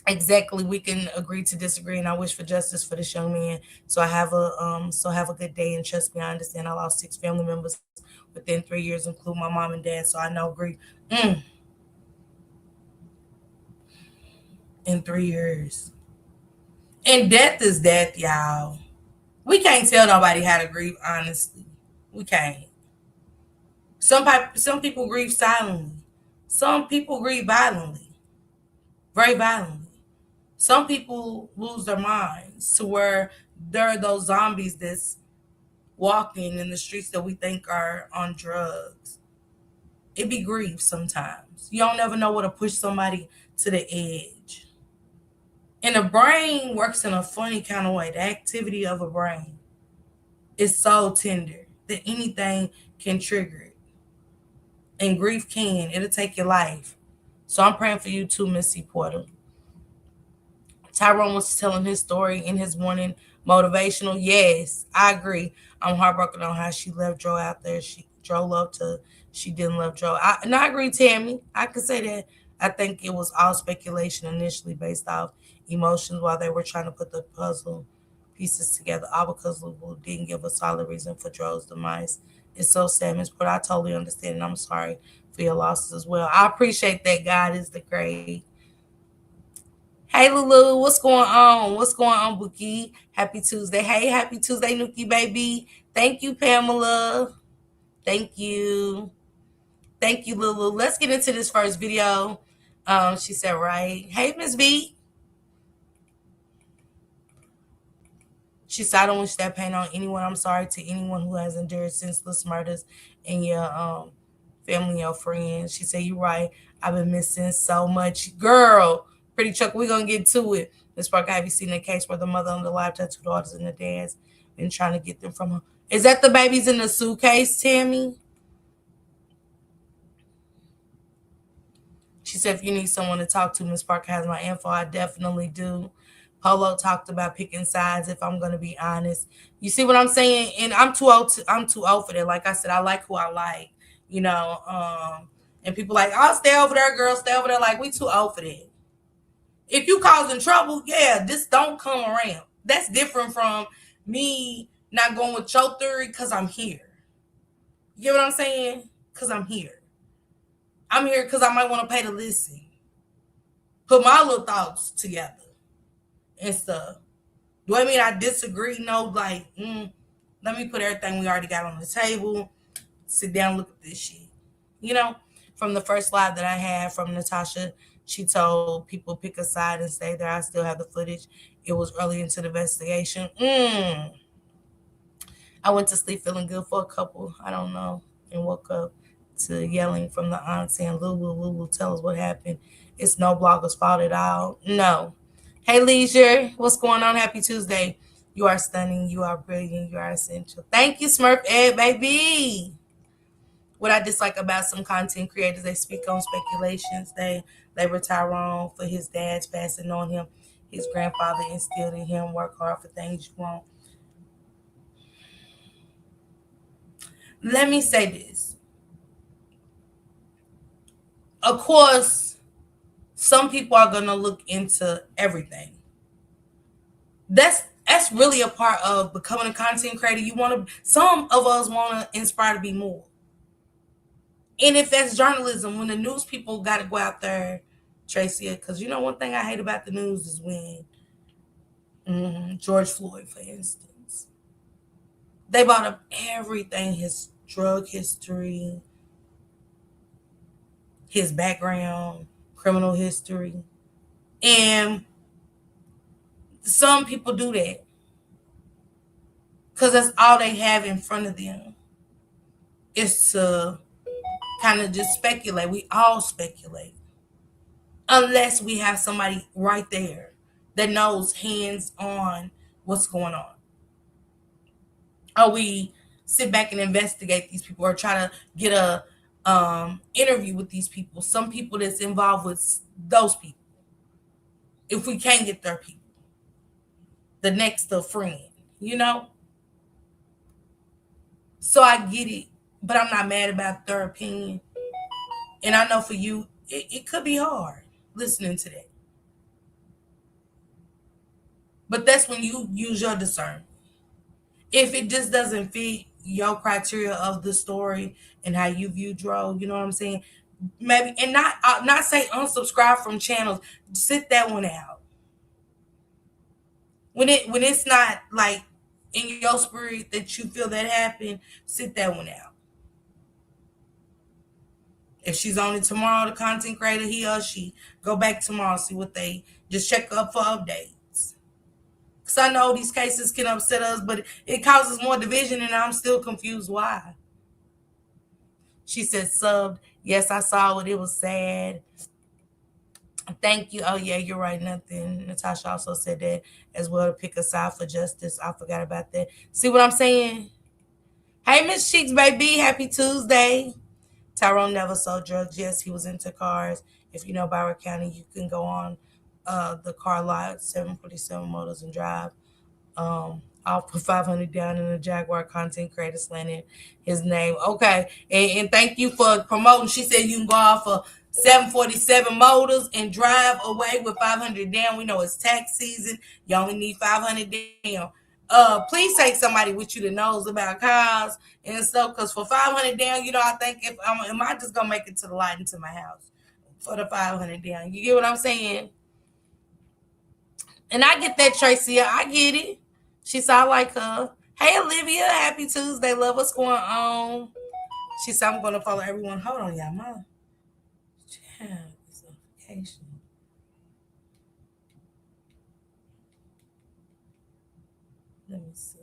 Exactly, we can agree to disagree, and I wish for justice for this young man. So have a good day, and trust me, I understand. I lost 6 family members within 3 years, including my mom and dad. So I know grief. In 3 years. And death is death, y'all. We can't tell nobody how to grieve, honestly. We can't. Some people grieve silently. Some people grieve violently, very violently. Some people lose their minds to where there are those zombies that's walking in the streets that we think are on drugs. It be grief sometimes. You don't never know what to push somebody to the edge. And the brain works in a funny kind of way. The activity of a brain is so tender that anything can trigger it. And grief can. It'll take your life. So I'm praying for you too, Missy Porter. Tyrone was telling his story in his morning motivational. Yes, I agree. I'm heartbroken on how she left Joe out there. Joe loved her. She didn't love Joe. I agree, Tammy. I could say that. I think it was all speculation initially based off emotions while they were trying to put the puzzle pieces together. All because Lulu didn't give a solid reason for Joe's demise. It's so sad, Miss Porter. I totally understand, and I'm sorry for your losses as well. I appreciate that. God is the great. Hey Lulu, what's going on? What's going on, Bookie? Happy Tuesday. Hey, happy Tuesday, Nuki baby. Thank you, Pamela. Thank you. Thank you, Lulu. Let's get into this first video. She said, right. Hey, Miss B. She said, I don't wish that pain on anyone. I'm sorry to anyone who has endured senseless murders in your family or friends. She said, you're right. I've been missing so much. Girl, Pretty Chuck, we're going to get to it. Ms. Parker, have you seen a case where the mother on the live had two daughters and the dad's been trying to get them from her? Is that the babies in the suitcase, Tammy? She said, if you need someone to talk to, Ms. Parker has my info. I definitely do. Polo talked about picking sides, if I'm going to be honest. You see what I'm saying? And I'm too old for that. Like I said, I like who I like, you know. And people like, oh, stay over there, girl, stay over there. Like, we too old for that. If you causing trouble, yeah, this don't come around. That's different from me not going with your theory because I'm here. You get what I'm saying? Because I'm here. I'm here because I might want to pay to listen. Put my little thoughts together and stuff. Do I mean I disagree? No, like, let me put everything we already got on the table. Sit down, look at this shit. You know, from the first live that I had from Natasha, she told people pick a side and stay there. I still have the footage. It was early into the investigation. I went to sleep feeling good for a couple, I don't know, and woke up to yelling from the aunt saying, Lulu, Lulu, tell us what happened. It's no blogger's fault at all. No. Hey, Leisure, what's going on? Happy Tuesday. You are stunning. You are brilliant. You are essential. Thank you, Smurf Ed, baby. What I dislike about some content creators, they speak on speculations. They labor Tyrone for his dad's passing on him. His grandfather instilled in him, work hard for things you want. Let me say this. Of course, some people are going to look into everything. That's really a part of becoming a content creator. Some of us want to inspire to be more. And if that's journalism, when the news people got to go out there, Tracy, because one thing I hate about the news is when George Floyd, for instance, they brought up everything, his drug history, his background, criminal history. And some people do that because that's all they have in front of them is to kind of just speculate. We all speculate. Unless we have somebody right there that knows hands on what's going on. Or we sit back and investigate these people or try to get a interview with these people. Some people that's involved with those people. If we can't get their people. The next friend, So I get it, but I'm not mad about their opinion. And I know for you, it could be hard listening to that. But that's when you use your discernment. If it just doesn't fit your criteria of the story and how you view Dro, you know what I'm saying? Maybe, and not say unsubscribe from channels. Sit that one out. When it's not like in your spirit that you feel that happened, sit that one out. If she's on it tomorrow, the content creator, he or she, go back tomorrow, see what they just check up for updates. Because I know these cases can upset us, but it causes more division, and I'm still confused why. She said subbed. Yes, I saw it. It was sad. Thank you. Oh, yeah, you're right. Nothing. Natasha also said that as well, to pick a side for justice. I forgot about that. See what I'm saying? Hey, Miss Cheeks, baby. Happy Tuesday. Tyrone never sold drugs. Yes, he was into cars. If you know Broward County, you can go on the car lot, 747 Motors, and drive. I'll put 500 down in the Jaguar content creator slanted his name. Okay. And thank you for promoting. She said you can go off for 747 Motors and drive away with 500 down. We know it's tax season. You only need 500 down. Please take somebody with you that knows about cars and stuff. Because for 500 down, I think am I just gonna make it to the light into my house for the 500 down? You get what I'm saying? And I get that, Tracy. I get it. She said I like her. Hey, Olivia. Happy Tuesday, love. What's going on? She said, I'm going to follow everyone. Hold on, y'all. My child is notification. Let me see.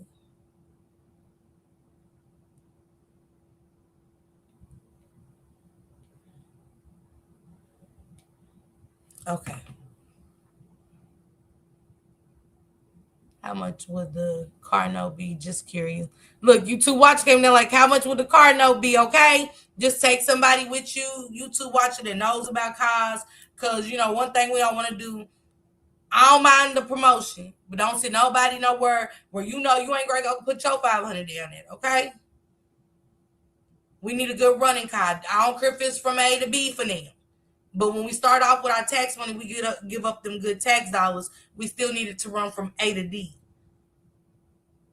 Okay. How much would the car note be? Just curious. Look, you two watch game. They're like, how much would the car note be? Okay. Just take somebody with you. You two watch it that knows about cars. Because, you know, one thing we don't want to do, I don't mind the promotion, but don't see nobody nowhere where you know you ain't going to go put your 500 down there. Okay. We need a good running car. I don't care if it's from A to B for them. But when we start off with our tax money, we give up them good tax dollars. We still need it to run from A to D.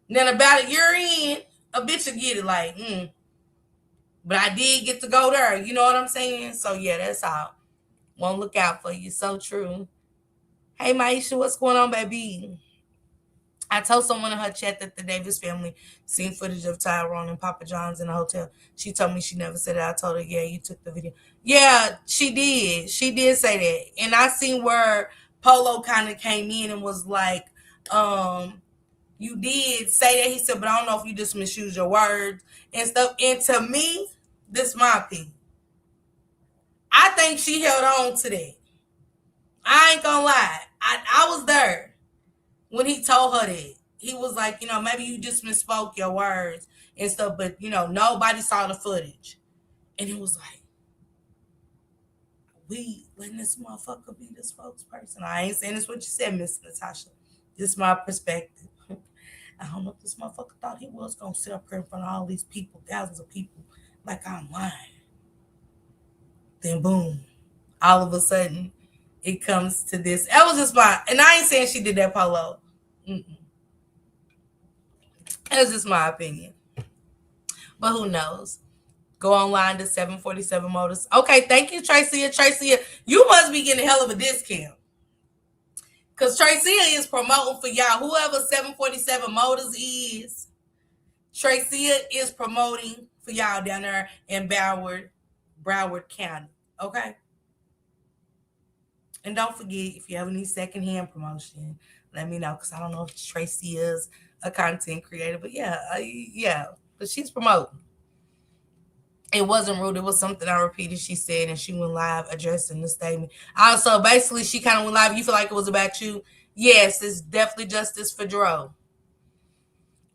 Then about a year in, a bitch will get it like, but I did get to go there. You know what I'm saying? So yeah, that's all. Won't look out for you. So true. Hey Maisha, what's going on, baby? I told someone in her chat that the Davis family seen footage of Tyrone and Papa John's in the hotel. She told me she never said it. I told her, yeah, you took the video. Yeah, she did. She did say that. And I seen where Polo kind of came in and was like, you did say that. He said, but I don't know if you just misuse your words and stuff. And to me, this is my opinion. I think she held on to that. I ain't gonna lie. I was there when he told her that. He was like, you know, maybe you just misspoke your words and stuff, but you know, nobody saw the footage. And it was like, we letting this motherfucker be the spokesperson. I ain't saying this what you said, Miss Natasha. This is my perspective. I don't know if this motherfucker thought he was gonna sit up here in front of all these people, thousands of people, like I'm lying. Then boom, all of a sudden, it comes to this. That was just my, and I ain't saying she did that, Polo. Mm-mm. That's just my opinion. But who knows? Go online to 747 Motors. Okay, thank you, Tracy. Tracy, you must be getting a hell of a discount. Because Tracy is promoting for y'all. Whoever 747 Motors is, Tracy is promoting for y'all down there in Broward County. Okay? And don't forget, if you ever need secondhand promotion, let me know. Because I don't know if Tracy is a content creator. But yeah. But she's promoting. It wasn't rude. It was something I repeated. She said, and she went live addressing the statement. Also, basically, she kind of went live. You feel like it was about you? Yes, it's definitely justice for Dro.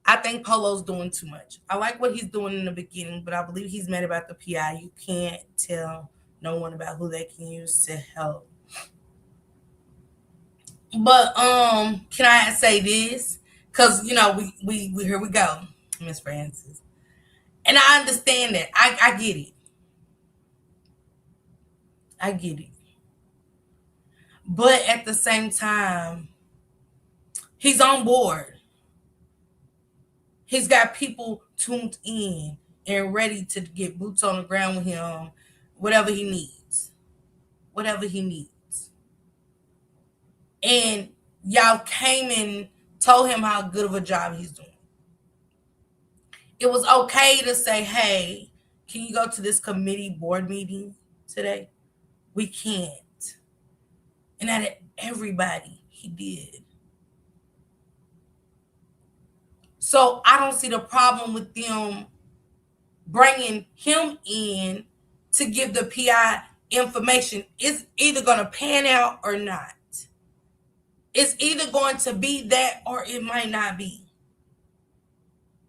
I think Polo's doing too much. I like what he's doing in the beginning, but I believe he's mad about the PI. You can't tell no one about who they can use to help. But can I say this? Because you know, we here we go, Miss Francis. And I understand that. I get it. I get it. But at the same time, he's on board. He's got people tuned in and ready to get boots on the ground with him, whatever he needs. Whatever he needs. And y'all came and told him how good of a job he's doing. It was okay to say, hey, can you go to this committee board meeting today? We can't. And out of everybody, he did. So I don't see the problem with them bringing him in to give the PI information. It's either going to pan out or not. It's either going to be that or it might not be.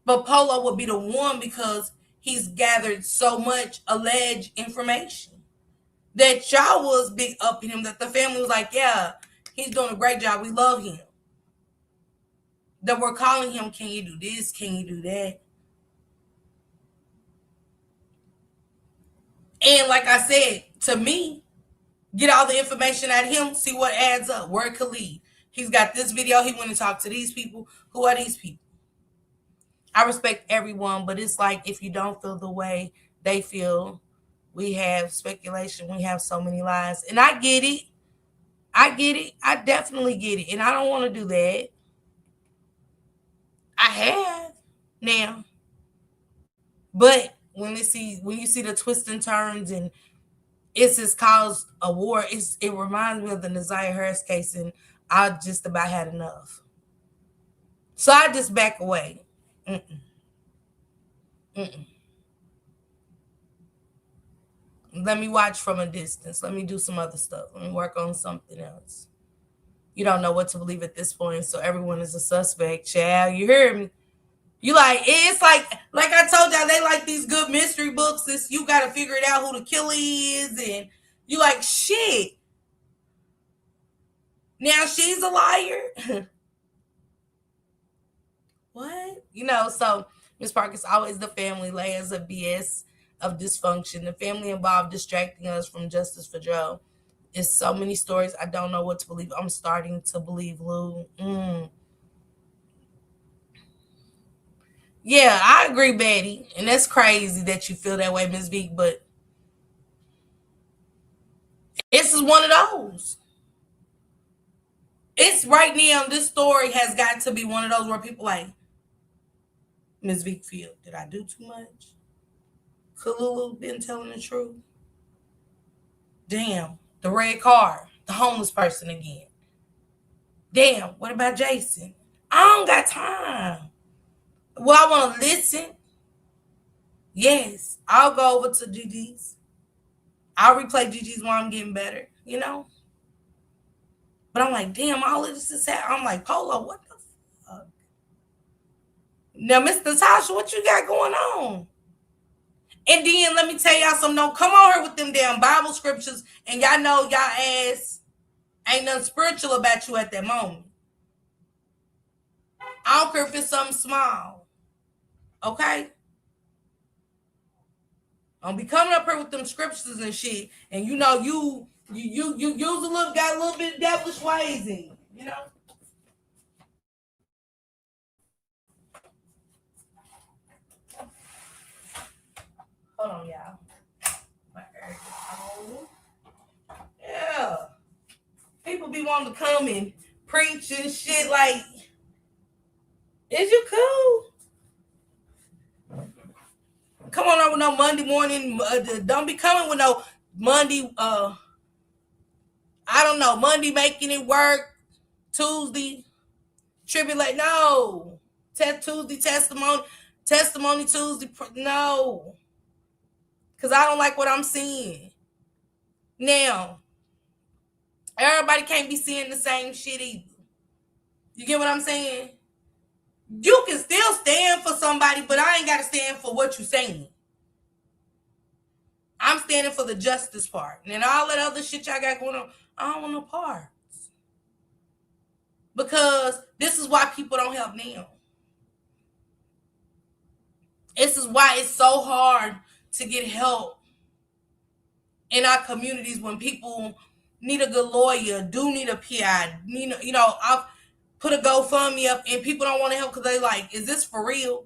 But Polo would be the one because he's gathered so much alleged information that y'all was big up in him, that the family was like, yeah, he's doing a great job. We love him. That we're calling him, can you do this? Can you do that? And like I said, to me, get all the information out of him, see what adds up, where it could lead. He's got this video. He went and talked to these people. Who are these people? I respect everyone, but it's like if you don't feel the way they feel, we have speculation. We have so many lies. And I get it. I get it. I definitely get it. And I don't want to do that. I have now. But when you see the twists and turns and it's just caused a war. It reminds me of the Nazaire Harris case, and I just about had enough. So I just back away. Mm-mm, mm-mm. Let me watch from a distance. Let me do some other stuff. Let me work on something else. You don't know what to believe at this point, so everyone is a suspect. Child, you hear me? You like it's like I told y'all, they like these good mystery books. This you got to figure it out who the killer is, and you like shit. Now she's a liar. What? So Miss Parker's always the family layers of BS of dysfunction. The family involved distracting us from justice for Joe. It's so many stories. I don't know what to believe. I'm starting to believe Lou. Yeah, I agree, Betty. And that's crazy that you feel that way, Miss V. But this is one of those. It's right now. This story has got to be one of those where people like Miss V feel. Did I do too much? Could Lulu been telling the truth? Damn, the red car, the homeless person again. Damn, what about Jason? I don't got time. Well, I want to listen. Yes, I'll go over to Gigi's. I'll replay Gigi's while I'm getting better. But I'm like, damn, all of this is happening. I'm like, Polo, what the fuck? Now, Miss Natasha, what you got going on? And then let me tell y'all something. Don't come on here with them damn Bible scriptures, and y'all know y'all ass ain't nothing spiritual about you at that moment. I don't care if it's something small. Okay? Don't be coming up here with them scriptures and shit, and you use got a little bit of devilish ways in you. Hold on, y'all. My air is on. Yeah. People be wanting to come and preach and shit like, is you cool? Come on over no Monday morning. Don't be coming with no Monday. I don't know. Monday making it work. Tuesday tribulate. No. Tuesday testimony Tuesday. No. Because I don't like what I'm seeing. Now, everybody can't be seeing the same shit either. You get what I'm saying? You can still stand for somebody, but I ain't got to stand for what you're saying. I'm standing for the justice part. And all that other shit y'all got going on, I don't want no parts. Because this is why people don't help now. This is why it's so hard to get help in our communities when people need a good lawyer, do need a PI, I've put a GoFundMe up and people don't want to help because they like, is this for real?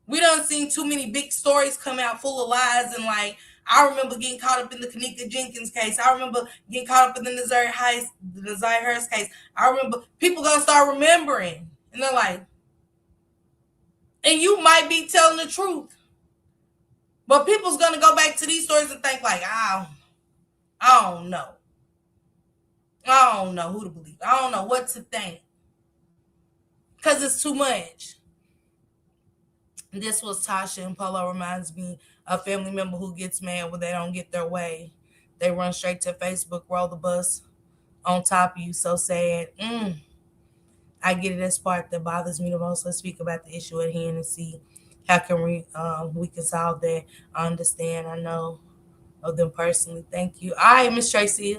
We done seen too many big stories come out full of lies, and like, I remember getting caught up in the Kanika Jenkins case. I remember getting caught up in the Nazaire Harris case. I remember people gonna start remembering, and they're like, and you might be telling the truth, but people's gonna go back to these stories and think like, I don't know. I don't know who to believe. I don't know what to think. Because it's too much. This was Tasha, and Polo reminds me of a family member who gets mad when they don't get their way. They run straight to Facebook, roll the bus on top of you. So sad. I get it. That's part that bothers me the most. Let's speak about the issue at hand and see how can we can solve that. I understand. I know of them personally. Thank you. All right, Miss Tracy.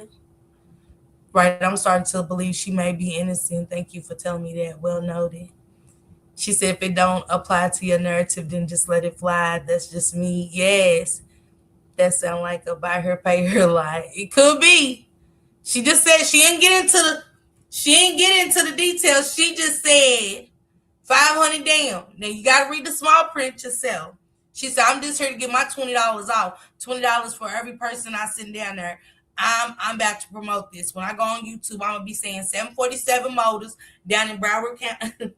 Right, I'm starting to believe she may be innocent. Thank you for telling me that. Well noted. She said, if it don't apply to your narrative, then just let it fly. That's just me. Yes. That sound like a buy her, pay her lie. It could be. She just said she didn't get into the details. She just said 500 down. Now you gotta read the small print yourself. She said, I'm just here to get my $20 off. $20 for every person I send down there. I'm about to promote this. When I go on YouTube, I'm gonna be saying 747 Motors down in Broward County.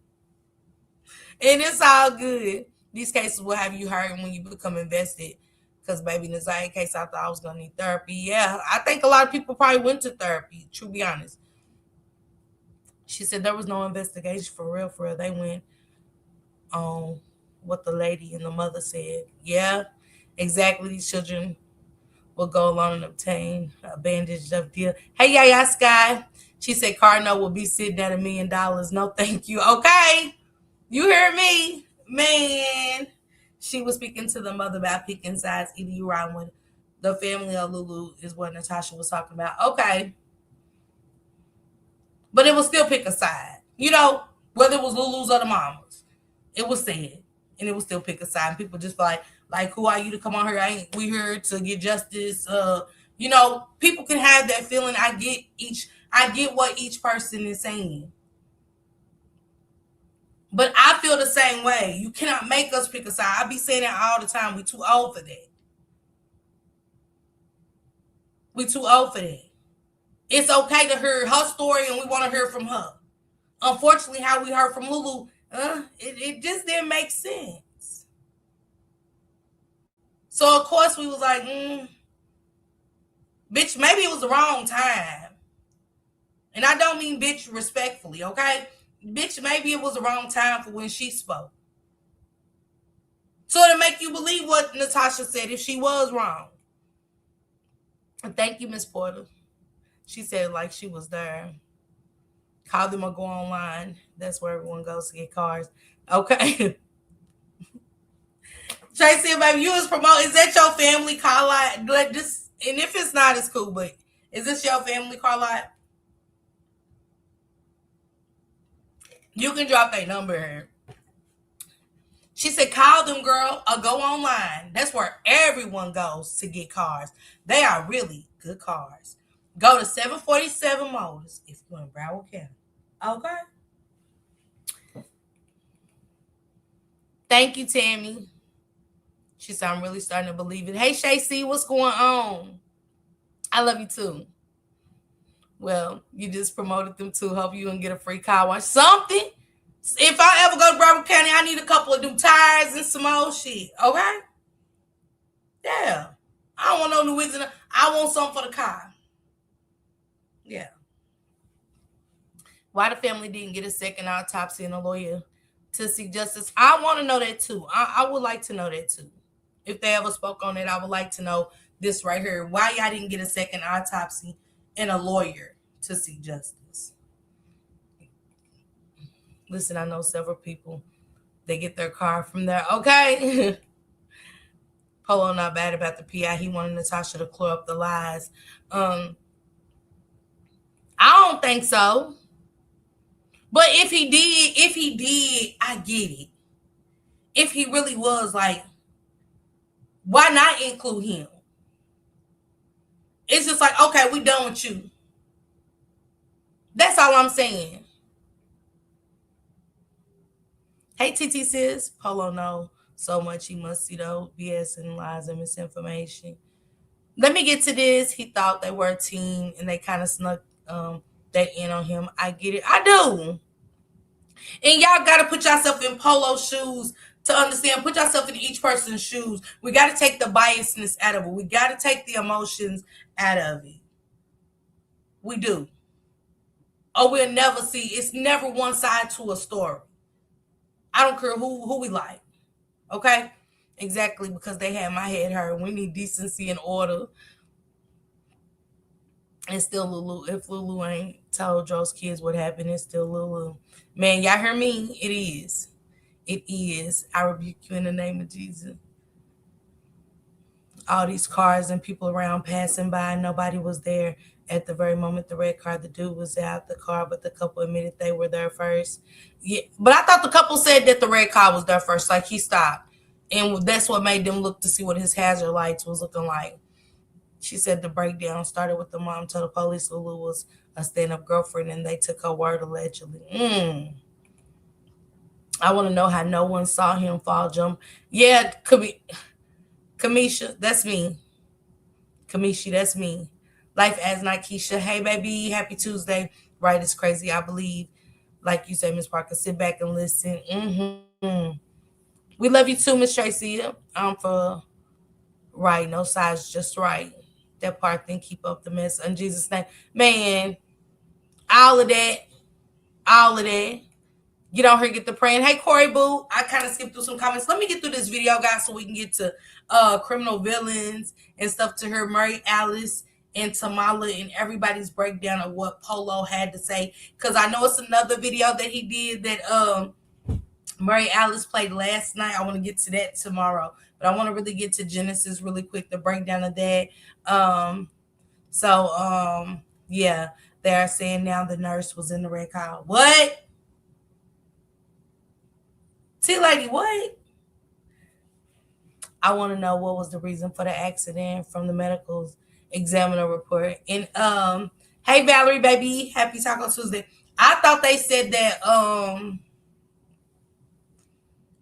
And it's all good. These cases will have you hurt when you become invested. Because, baby, in the Zaya case, I thought I was going to need therapy. Yeah, I think a lot of people probably went to therapy, to be honest. She said there was no investigation for real, for real. They went on what the lady and the mother said. Yeah, exactly. These children will go along and obtain a bandage of deal. Hey, yeah, Sky. She said Cardinal will be sitting at $1 million. No, thank you. Okay. You heard me, man. She was speaking to the mother about picking sides. Either you ride with the family or Lulu is what Natasha was talking about. Okay, but it will still pick a side. You know, whether it was Lulu's or the mama's, it was said, and it will still pick a side. And people just like, who are you to come on here? Ain't we here to get justice? You know, people can have that feeling. I get what each person is saying. But I feel the same way. You cannot make us pick a side. I be saying that all the time. We too old for that. We too old for that. It's okay to hear her story, and we want to hear from her. Unfortunately, how we heard from Lulu, it just didn't make sense. So of course we was like, bitch, maybe it was the wrong time. And I don't mean bitch respectfully, okay? Bitch, maybe it was the wrong time for when she spoke. So to make you believe what Natasha said if she was wrong. Thank you, Miss Porter. She said like she was there. Call them or go online. That's where everyone goes to get cars. Okay. Tracy, baby, you was promoting. Is that your family car lot? Just, and if it's not, it's cool. But is this your family car lot? You can drop their number here. She said, call them, girl, or go online. That's where everyone goes to get cars. They are really good cars. Go to 747 Motors if you're in Broward County. Okay. Thank you, Tammy. She said, I'm really starting to believe it. Hey, Shay C, what's going on? I love you too. Well, you just promoted them too. Hope you can get a free car wash. Something. If I ever go to Broward County, I need a couple of new tires and some old shit. Okay? Yeah. I don't want no new wigs. I want something for the car. Yeah. Why the family didn't get a second autopsy and a lawyer to seek justice? I want to know that too. I would like to know that too. If they ever spoke on it, I would like to know this right here. Why y'all didn't get a second autopsy and a lawyer to seek justice? Listen, I know several people. They get their car from there. Okay. Polo not bad about the PI. He wanted Natasha to clear up the lies. I don't think so. But if he did, I get it. If he really was, like, why not include him? It's just like, okay, we done with you. That's all I'm saying. Hey, TT sis. Polo know so much he must see those BS and lies and misinformation. Let me get to this. He thought they were a team and they kind of snuck that in on him. I get it. I do. And y'all got to put yourself in Polo's shoes to understand. Put yourself in each person's shoes. We got to take the biasness out of it. We got to take the emotions out of it. We do. Or we'll never see. It's never one side to a story. I don't care who we like. Okay? Exactly, because they had my head hurt. We need decency and order. And still Lulu. If Lulu ain't told Joe's kids what happened, it's still Lulu. Man, y'all hear me? It is. It is. I rebuke you in the name of Jesus. All these cars and people around passing by. Nobody was there at the very moment the red car. The dude was out the car, but the couple admitted they were there first. Yeah, but I thought the couple said that the red car was there first. Like, he stopped. And that's what made them look to see what his hazard lights was looking like. She said the breakdown started with the mom told the police Lulu was a stand-up girlfriend and they took her word allegedly. I want to know how no one saw him fall jump. Yeah, could be. Kamisha, that's me. Kamisha, that's me. Life as Nikesha. Hey, baby, happy Tuesday. Right, it's crazy, I believe. Like you said, Miss Parker, sit back and listen. We love you too, Miss Tracy. For right, no size, just right. That part, then keep up the mess in Jesus' name. Man, all of that, all of that. Get on here, get the praying. Hey, Corey Boo, I kind of skipped through some comments. Let me get through this video, guys, so we can get to criminal villains and stuff to her. Murray Alice and Tamala and everybody's breakdown of what Polo had to say. Because I know it's another video that he did that Murray Alice played last night. I want to get to that tomorrow. But I want to really get to Genesis really quick, the breakdown of that. Yeah, they're saying now the nurse was in the red car. What? T-Lady, what? I want to know what was the reason for the accident from the medical examiner report. And hey Valerie, baby, happy Taco Tuesday. I thought they said that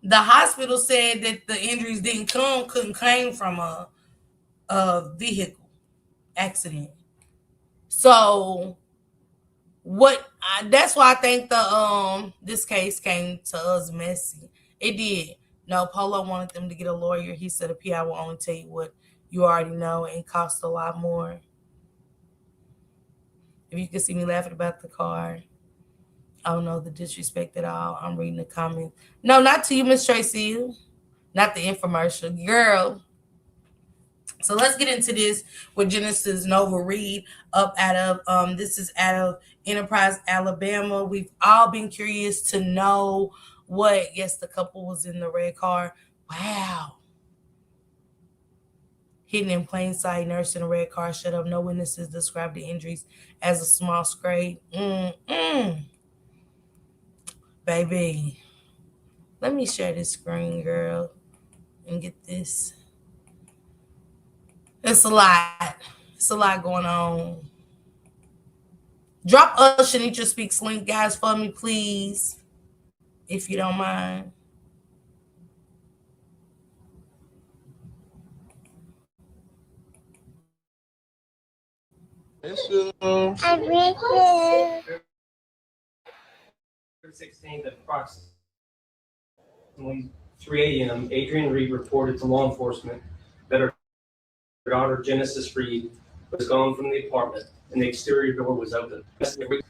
the hospital said that the injuries couldn't claim from a vehicle accident. So that's why I think the this case came to us messy. It did. No, Polo wanted them to get a lawyer. He said a PI will only tell you what you already know and cost a lot more. If you can see me laughing about the car, I don't know the disrespect at all. I'm reading the comments. No, not to you, Miss Tracy. Not the infomercial. Girl. So let's get into this with Genesis Nova Reid up out of this is out of Enterprise, Alabama. We've all been curious to know what. Yes, the couple was in the red car. Wow. Hidden in plain sight, nurse in a red car shut up. No witnesses described the injuries as a small scrape. Baby. Let me share this screen, girl, and get this. It's a lot. It's a lot going on. Drop us Shanitra Speaks link, guys, for me, please, if you don't mind. I read it. 16th at approximately 3 a.m., Adrian Reid reported to law enforcement that her daughter, Genesis Reid, was gone from the apartment and the exterior door was open. The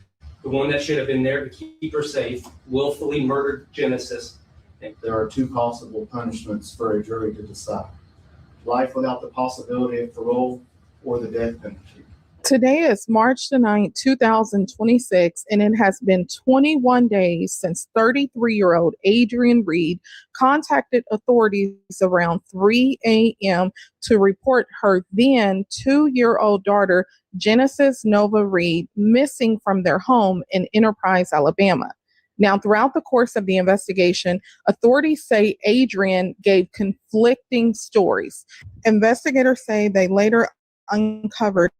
one that should have been there to keep her safe willfully murdered Genesis. There are two possible punishments for a jury to decide: life without the possibility of parole or the death penalty. Today is March the 9th, 2026, and it has been 21 days since 33-year-old Adrian Reid contacted authorities around 3 a.m. to report her then 2-year-old daughter, Genesis Nova Reid, missing from their home in Enterprise, Alabama. Now, throughout the course of the investigation, authorities say Adrian gave conflicting stories. Investigators say they later uncovered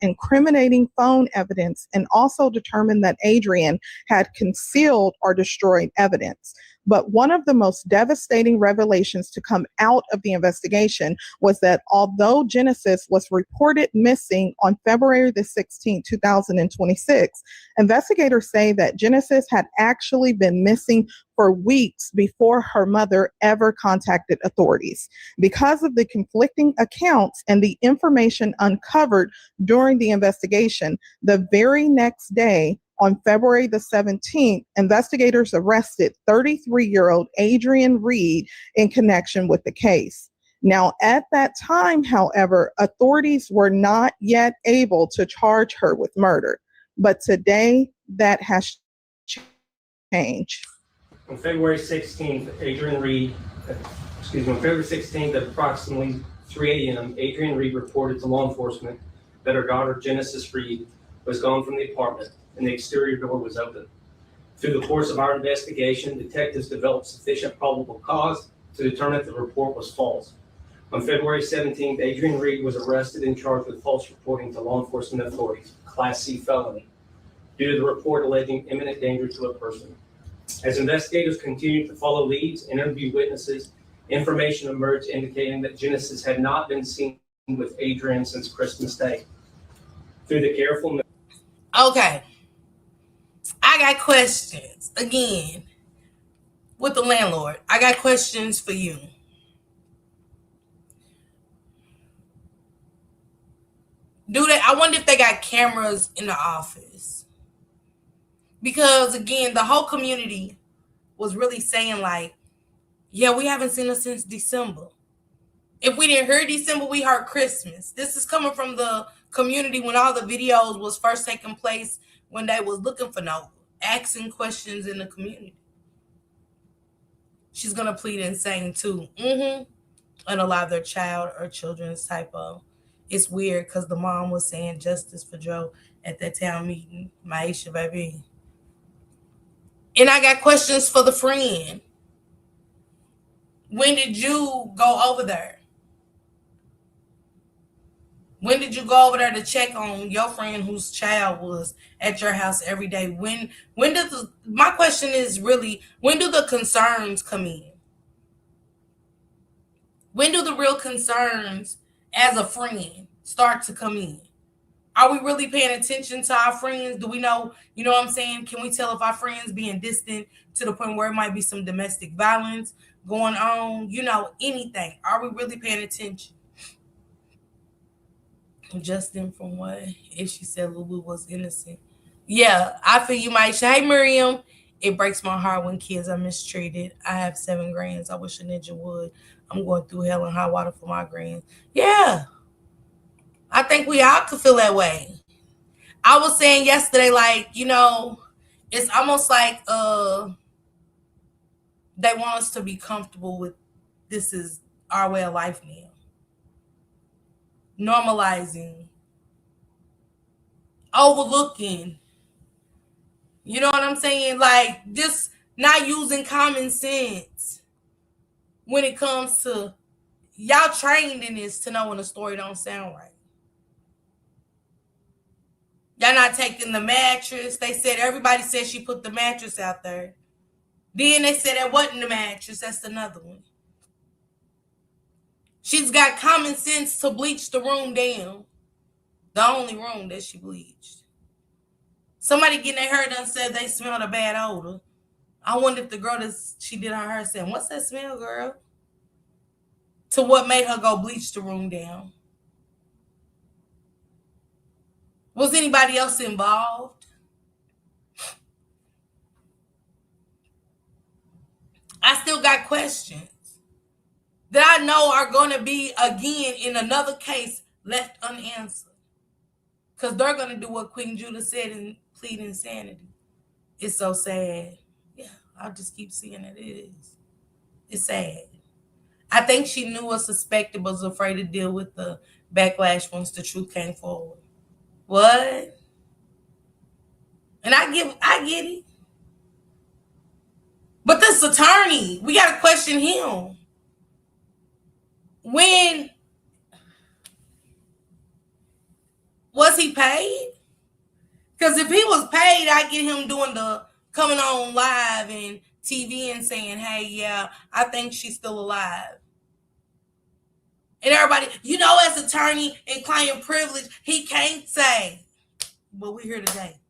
incriminating phone evidence and also determined that Adrian had concealed or destroyed evidence. But one of the most devastating revelations to come out of the investigation was that although Genesis was reported missing on February the 16th, 2026, investigators say that Genesis had actually been missing for weeks before her mother ever contacted authorities. Because of the conflicting accounts and the information uncovered during the investigation, the very next day, on February the 17th, investigators arrested 33-year-old Adrian Reid in connection with the case. Now, at that time, however, authorities were not yet able to charge her with murder. But today, that has changed. On February 16th, on February 16th at approximately 3 a.m., Adrian Reid reported to law enforcement that her daughter, Genesis Reid, was gone from the apartment and the exterior door was open. Through the course of our investigation, detectives developed sufficient probable cause to determine that the report was false. On February 17th, Adrian Reid was arrested and charged with false reporting to law enforcement authorities, Class C felony, due to the report alleging imminent danger to a person. As investigators continued to follow leads and interview witnesses, information emerged indicating that Genesis had not been seen with Adrian since Christmas Day. Through the careful... Okay. I got questions. Again, with the landlord. I got questions for you. I wonder if they got cameras in the office? Because again, the whole community was really saying like, yeah, we haven't seen her since December. If we didn't hear December, we heard Christmas. This is coming from the community when all the videos was first taking place, when they was looking for Nova, asking questions in the community. She's gonna plead insane too. And allow their child or children's type of. It's weird because the mom was saying justice for Joe at that town meeting. Maisha, baby. And I got questions for the friend. When did you go over there? When did you go over there to check on your friend whose child was at your house every day? When does my question is really, when do the concerns come in? When do the real concerns as a friend start to come in? Are we really paying attention to our friends? Do we know, you know what I'm saying? Can we tell if our friends being distant to the point where it might be some domestic violence going on? You know, anything. Are we really paying attention? Justin, from what? If she said Lulu was innocent. Yeah, I feel you, Mike. Hey, Miriam. It breaks my heart when kids are mistreated. I have 7 grands. I wish a ninja would. I'm going through hell and high water for my grands. Yeah, I think we all could feel that way. I was saying yesterday, like, you know, it's almost like they want us to be comfortable with this is our way of life now. Normalizing, overlooking. You know what I'm saying? Like, just not using common sense when it comes to y'all trained in this to know when a story don't sound right. Y'all not taking the mattress. They said, everybody said she put the mattress out there. Then they said that wasn't the mattress. That's another one. She's got common sense to bleach the room down. The only room that she bleached. Somebody getting their hair done said they smelled a bad odor. I wonder if the girl that she did her hair said, "What's that smell, girl?" To what made her go bleach the room down. Was anybody else involved? I still got questions that I know are going to be, again, in another case, left unanswered. Because they're going to do what Queen Judah said and plead insanity. It's so sad. Yeah, I'll just keep seeing it. It is. It's sad. I think she knew or suspected, but was afraid to deal with the backlash once the truth came forward. What? And I get it. But this attorney, we got to question him. When was he paid? Because if he was paid, I get him doing the coming on live and TV and saying, "Hey, yeah, I think she's still alive." And everybody, you know, as attorney and client privilege, he can't say. But we're here today.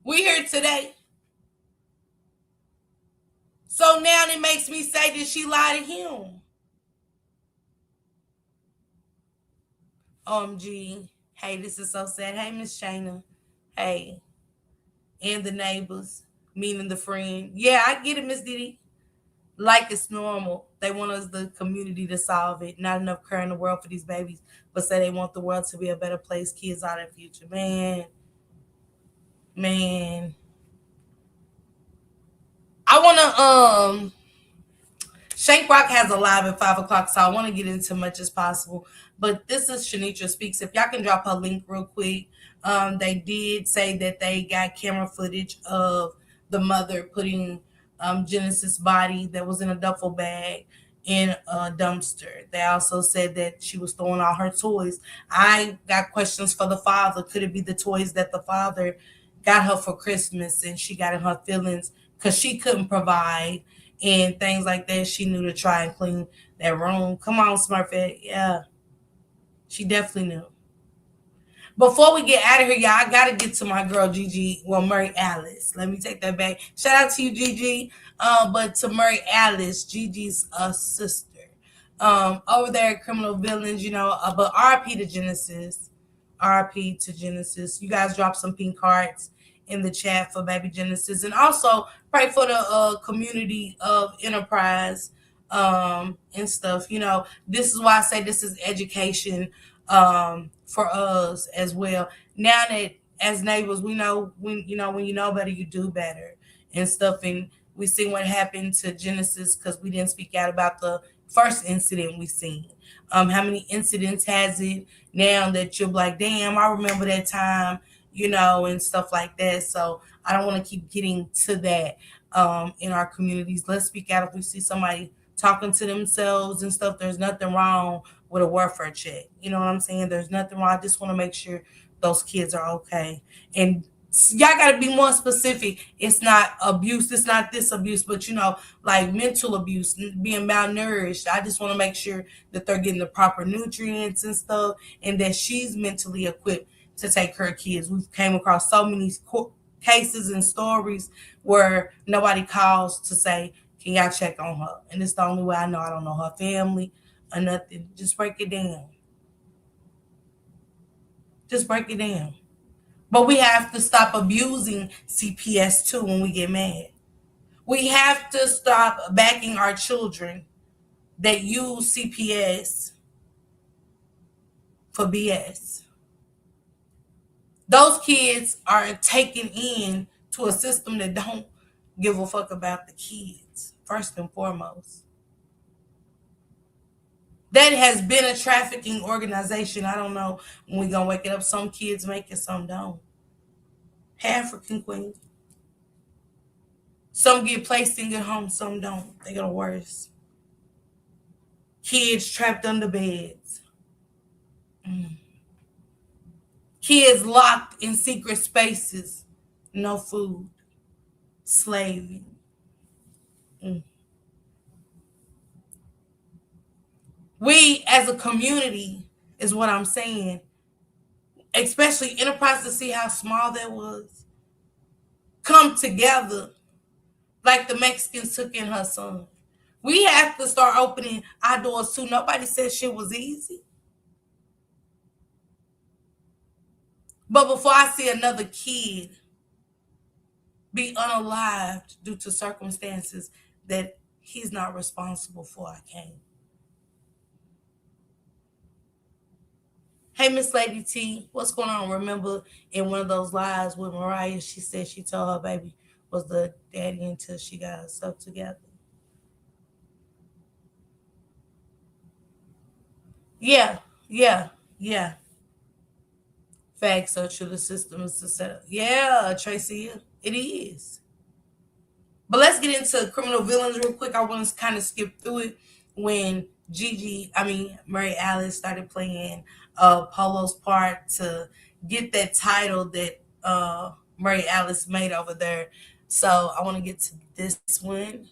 We're here today. So now it makes me say, did she lie to him? OMG. Hey, this is so sad. Hey, Miss Shayna. Hey. And the neighbors, meaning the friend. Yeah, I get it, Miss Diddy. Like it's normal. They want us, the community, to solve it. Not enough care in the world for these babies, but say they want the world to be a better place. Kids are their future. Man. I want to, Shank Rock has a live at 5 o'clock, so I want to get into much as possible. But this is Shanitra Speaks. If y'all can drop her link real quick. They did say that they got camera footage of the mother putting Genesis' body that was in a duffel bag in a dumpster. They also said that she was throwing all her toys. I got questions for the father. Could it be the toys that the father got her for Christmas and she got in her feelings because she couldn't provide and things like that? She knew to try and clean that room. Come on, Smurfette. Yeah, she definitely knew. Before we get out of here, y'all, I gotta get to my girl Gigi. Well, Murray Alice. Let me take that back. Shout out to you, Gigi. But to Murray Alice, Gigi's sister. Over there at Criminal Villains, but RP to Genesis. RP to Genesis. You guys drop some pink hearts in the chat for baby Genesis. And also pray for the community of Enterprise and stuff. This is why I say this is education for us as well. Now that as neighbors, we know when you know better, you do better and stuff. And we see what happened to Genesis because we didn't speak out about the first incident we seen. How many incidents has it now that you're like, damn, I remember that time, and stuff like that. So I don't want to keep getting to that in our communities. Let's speak out if we see somebody talking to themselves and stuff. There's nothing wrong with a welfare check. You know what I'm saying? There's nothing wrong. I just want to make sure those kids are okay. And y'all got to be more specific. It's not abuse. It's not this abuse, but like mental abuse, being malnourished. I just want to make sure that they're getting the proper nutrients and stuff, and that she's mentally equipped to take care of kids. We've came across so many cases and stories where nobody calls to say, can y'all check on her? And it's the only way I know. I don't know her family or nothing. Just break it down. Just break it down. But we have to stop abusing CPS too when we get mad. We have to stop backing our children that use CPS for BS. Those kids are taken in to a system that don't give a fuck about the kids, first and foremost. That has been a trafficking organization. I don't know when we're going to wake it up. Some kids make it, some don't. African queen. Some get placed in good homes, some don't. They go worse. Kids trapped under beds. Kids locked in secret spaces. No food. Slaving. We as a community is what I'm saying. Especially Enterprise, to see how small that was. Come together like the Mexicans took in her son. We have to start opening our doors too. Nobody said shit was easy. But before I see another kid be unalived due to circumstances that he's not responsible for, I can't. Hey, Miss Lady T, what's going on? Remember in one of those lives with Mariah, she said she told her baby was the daddy until she got herself together. Yeah. Facts so true. The system is to set up. Yeah, Tracy, it is. But let's get into Criminal Villains real quick. I want to kind of skip through it when Murray Alice started playing Polo's part to get that title that Murray Alice made over there. So I want to get to this one.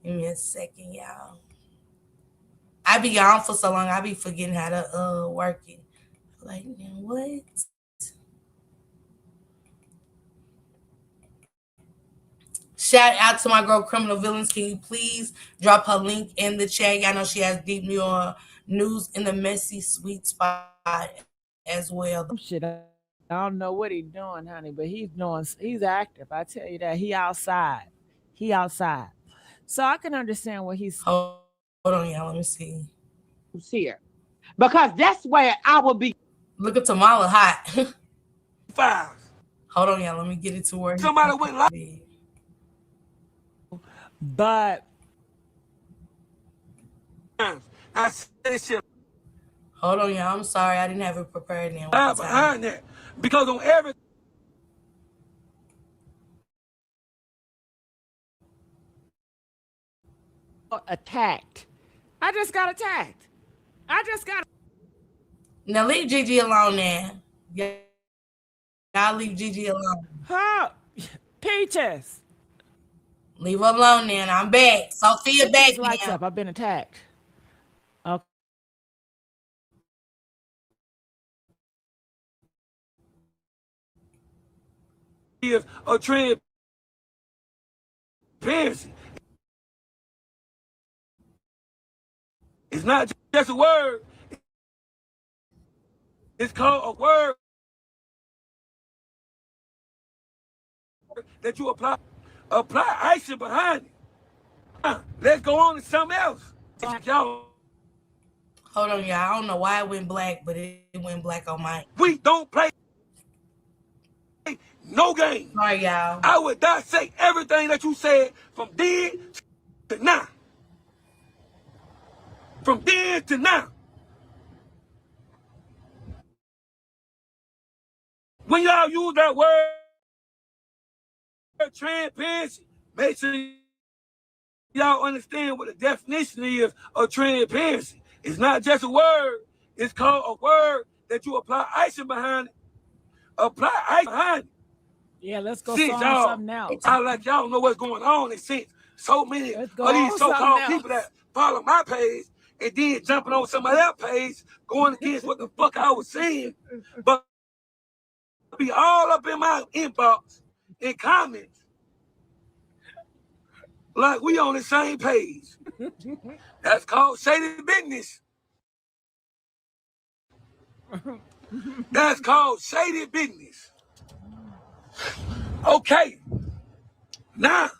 Give me a second, y'all. I be gone for so long, I be forgetting how to work it. Like, what? Shout out to my girl Criminal Villains. Can you please drop her link in the chat? I know she has deep news in the messy sweet spot as well. Shit, I don't know what he's doing, honey, but he's active. I tell you that. He outside. So I can understand what he's. Hold on, y'all. Let me see. Who's here? Because that's where I will be. Look at Tamala hot. Five. Hold on, y'all. Let me get it to where Somebody went live. But I said this shit hold on, y'all. I'm sorry. I didn't have it prepared now. behind that. Because on every attacked. I just got attacked. Now leave Gigi alone now. Y'all leave Gigi alone. Huh? Peaches. Leave her alone now. I'm back. Sophia back Lights now. up. I've been attacked. Okay. is a transparency. It's not just a word. It's called a word that you apply action behind it. Let's go on to something else. Y'all, Hold on, y'all. I don't know why it went black, but it went black on mine. we don't play no game. Sorry, y'all. I would dissect everything that you said from then to now. From then to now. When y'all use that word transparency, make sure y'all understand what the definition is of transparency. It's not just a word. It's called a word that you apply action behind it. Apply action behind it. Yeah, let's go Since on y'all, something else. I like y'all know what's going on. And since so many Let's of go these on so-called something people else. that follow my page and then jumping on somebody else's page, going against what the fuck I was saying, but be all up in my inbox in comments like we on the same page. That's called shady business. That's called shady business. Okay. Now,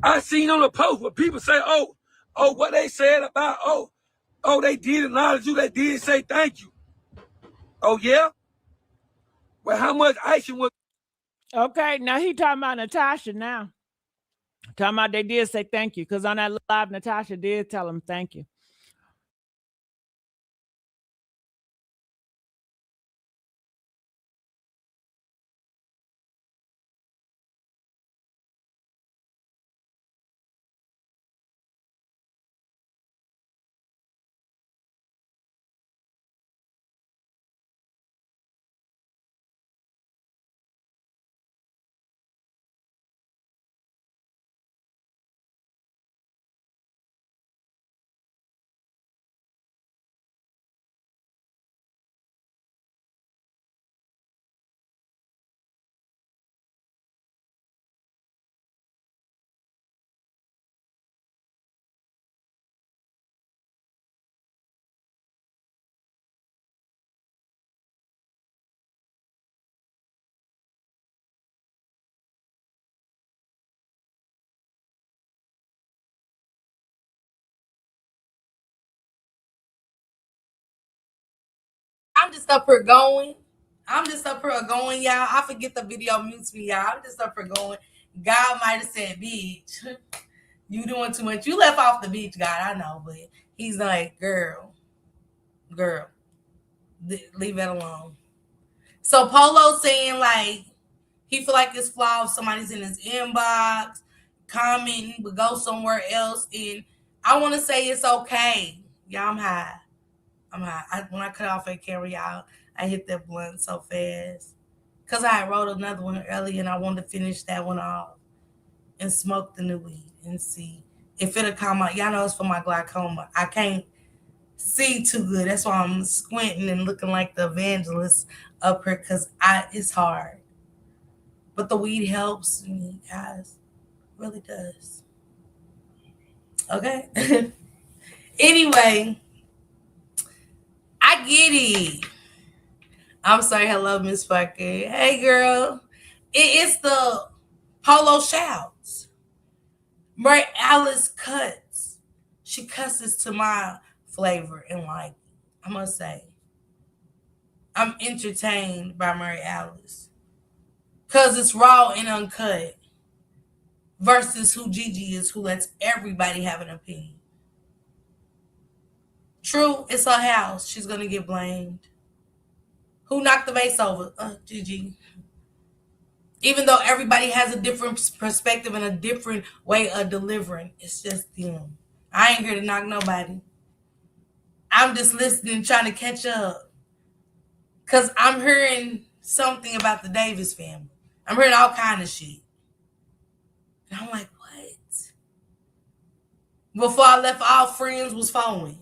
I seen on the post where people say, oh, what they said about, they did acknowledge you, they did say thank you. Oh, yeah? Well, how much action was... Okay, now he talking about Natasha now. Talking about they did say thank you, because on that live, Natasha did tell him thank you. I'm just up here going. Y'all. I forget the video mutes me, y'all. I'm just up here going. God might have said, bitch, you doing too much. You left off the beach, God, I know, but he's like, girl, leave it alone. So Polo saying like he feel like it's flawed if somebody's in his inbox, commenting, but go somewhere else. And I want to say it's okay. Y'all, I'm high. When I cut off that camera, y'all, I hit that blunt so fast. Because I wrote another one earlier and I wanted to finish that one off and smoke the new weed and see if it'll come out. Y'all know it's for my glaucoma. I can't see too good. That's why I'm squinting and looking like the evangelist up here because it's hard. But the weed helps me, guys. It really does. Okay? Anyway, I get it. I'm sorry. Hello, Miss Fucker. Hey, girl. It's the Polo shouts. Mary Alice cuts. She cusses to my flavor and like, I must say, I'm entertained by Mary Alice. Because it's raw and uncut. Versus who Gigi is, who lets everybody have an opinion. True, it's her house. She's going to get blamed. Who knocked the vase over? Gigi. Even though everybody has a different perspective and a different way of delivering, it's just them. I ain't here to knock nobody. I'm just listening, trying to catch up. Because I'm hearing something about the Davis family. I'm hearing all kind of shit. And I'm like, what? Before I left, all friends was following.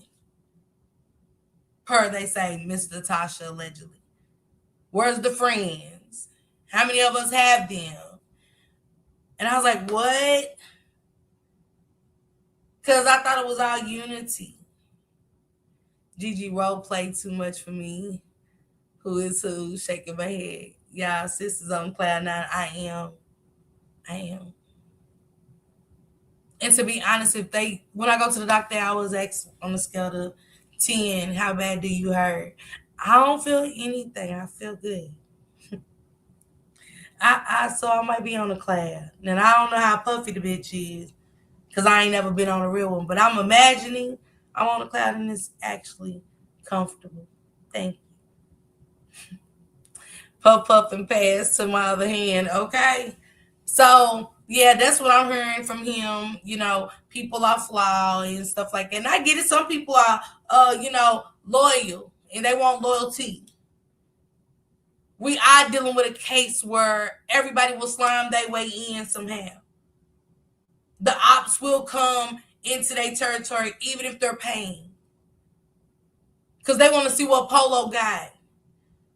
Per they say, Miss Natasha allegedly. Where's the friends? How many of us have them? And I was like, what? Because I thought it was all unity. Gigi role played too much for me. Who is who? Shaking my head. Y'all, sisters on cloud nine. I am. And to be honest, when I go to the doctor, I was asked on a scale of 10, how bad do you hurt? I don't feel anything. I feel good. So I might be on a cloud. And I don't know how puffy the bitch is, because I ain't never been on a real one. But I'm imagining I'm on a cloud and it's actually comfortable. Thank you. Puff, puff, and pass to my other hand, okay? So, yeah, that's what I'm hearing from him. People are flawed and stuff like that. And I get it. Some people are, loyal and they want loyalty. We are dealing with a case where everybody will slime their way in somehow. The ops will come into their territory even if they're paying, because they want to see what Polo got.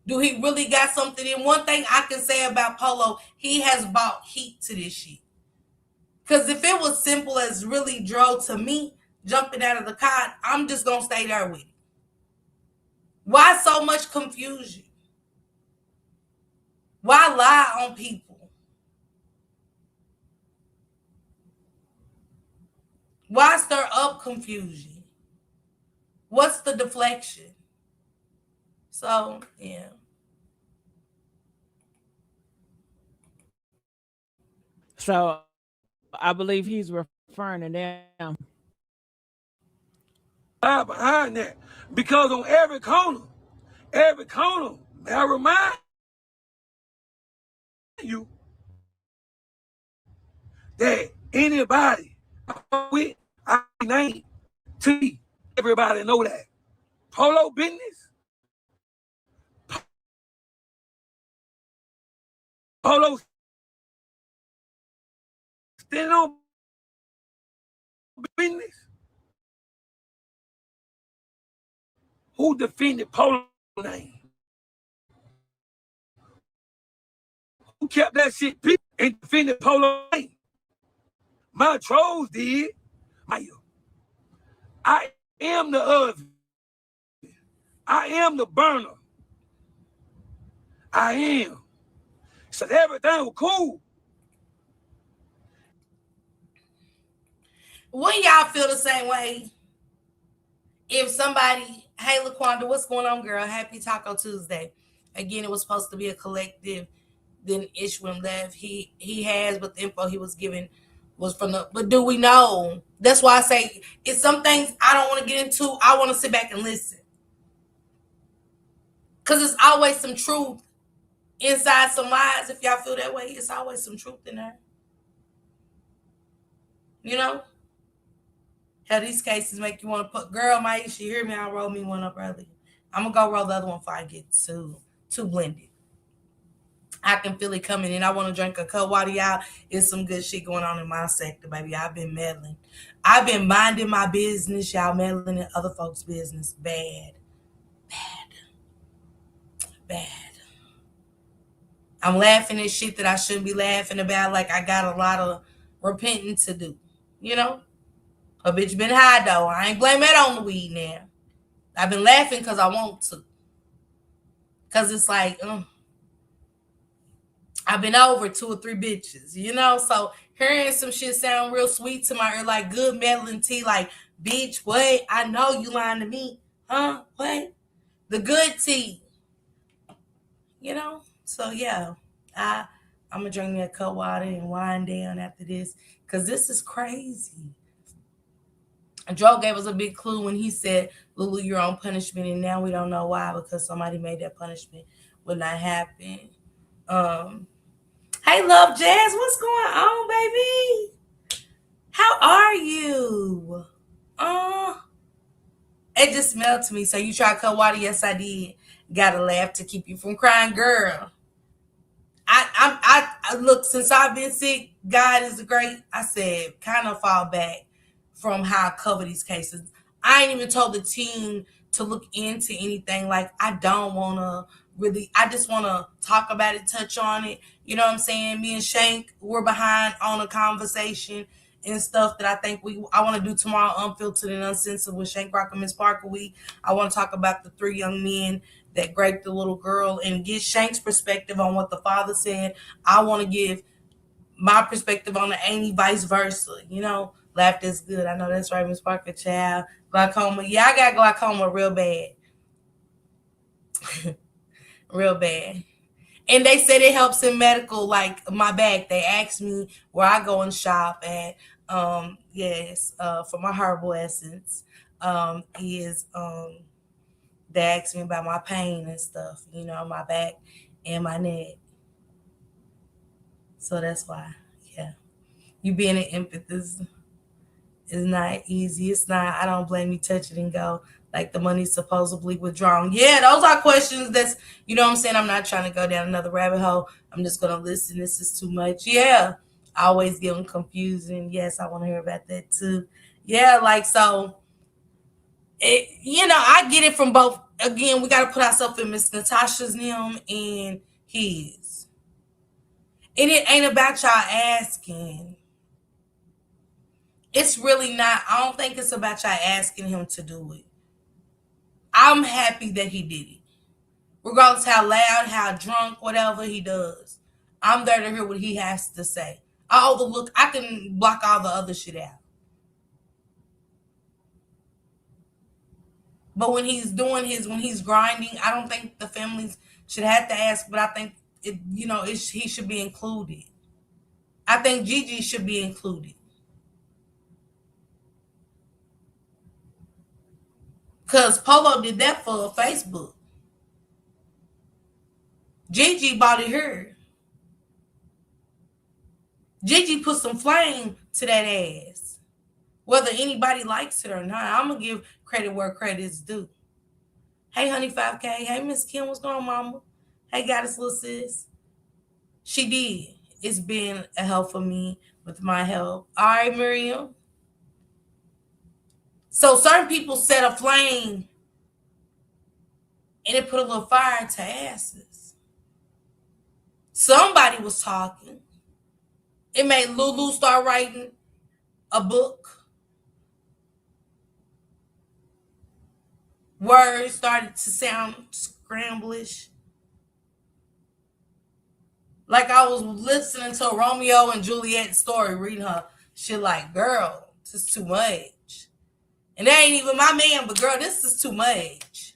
Do he really got something in? One thing I can say about Polo, he has brought heat to this shit. Because if it was simple as really drove to me jumping out of the car, I'm just going to stay there with it. Why so much confusion? Why lie on people? Why stir up confusion? What's the deflection? So, yeah. So I believe he's referring to them. Behind that, because on every corner, I remind you that anybody with I name to me, everybody know that. Polo business, Polo standing on business. Who defended Polo name? Who kept that shit peace and defended Polo name? My trolls did. I am the oven. I am the burner. I am. So everything was cool. Wouldn't y'all feel the same way if somebody, hey LaQuanda, what's going on, girl? Happy Taco Tuesday. Again, it was supposed to be a collective. Then Ishwin left. He has, but the info he was given was from the. But do we know? That's why I say it's some things I don't want to get into. I want to sit back and listen, because it's always some truth inside some lies. If y'all feel that way, it's always some truth in there. How these cases make you want to put. Girl, Maisha, you hear me? I'll roll me one up early. I'm gonna go roll the other one before I get too blended. I can feel it coming in. I want to drink a cup. Water, y'all. It's some good shit going on in my sector, baby. I've been meddling. I've been minding my business, y'all, meddling in other folks' business. Bad. I'm laughing at shit that I shouldn't be laughing about. Like I got a lot of repenting to do. A bitch been high though. I ain't blame that on the weed now. I've been laughing because I want to. Because it's like, I've been over 2 or 3 bitches, So hearing some shit sound real sweet to my ear, like good meddling tea, like, bitch, what? I know you lying to me. Huh? What? The good tea. So yeah. I'm going to drink me a cup of water and wind down after this. Because this is crazy. Joe gave us a big clue when he said, Lulu, you're on punishment. And now we don't know why, because somebody made that punishment would not happen. Hey, Love Jazz, what's going on, baby? How are you? It just smelled to me. So you tried cold water? Yes, I did. Gotta laugh to keep you from crying, girl. I look, since I've been sick, God is great. I said, kind of fall back from how I cover these cases. I ain't even told the team to look into anything. Like, I don't want to really, I just want to talk about it, touch on it. You know what I'm saying? Me and Shank, we're behind on a conversation and stuff that I think I want to do tomorrow, Unfiltered and Uncensored with Shank Rock and Miss Parker. I want to talk about the 3 young men that raped the little girl and get Shank's perspective on what the father said. I want to give my perspective on the Amy, vice versa. You know, laughter is good. I know that's right, Miss Parker. Child, glaucoma. Yeah, I got glaucoma real bad, real bad. And they said it helps in medical, like my back. They asked me where I go and shop at. Yes, for my herbal essence. They asked me about my pain and stuff, you know, my back and my neck. So that's why, yeah. You being an empathist is not easy. It's not. I don't blame you. Touch it and go. Like the money's supposedly withdrawn. Yeah, those are questions that's, you know what I'm saying? I'm not trying to go down another rabbit hole. I'm just going to listen. This is too much. Yeah. I always get them confused. And yes, I want to hear about that too. Yeah, like so, I get it from both. Again, we got to put ourselves in Miss Natasha's name and his. And it ain't about y'all asking. It's really not. I don't think it's about y'all asking him to do it. I'm happy that he did it. Regardless how loud, how drunk, whatever he does. I'm there to hear what he has to say. I can block all the other shit out. But when he's when he's grinding, I don't think the families should have to ask, but I think he should be included. I think Gigi should be included. Because Polo did that for Facebook. Gigi bought it her. Gigi put some flame to that ass. Whether anybody likes it or not, I'm going to give credit where credit's due. Hey, honey 5K. Hey, Miss Kim, what's going on, mama? Hey, goddess little sis. She did. It's been a help for me with my help. All right, Miriam. So certain people set a flame and it put a little fire to asses. Somebody was talking. It made Lulu start writing a book. Words started to sound scramblish. Like I was listening to a Romeo and Juliet story, reading her shit like, girl, this is too much. And that ain't even my man, but girl, this is too much.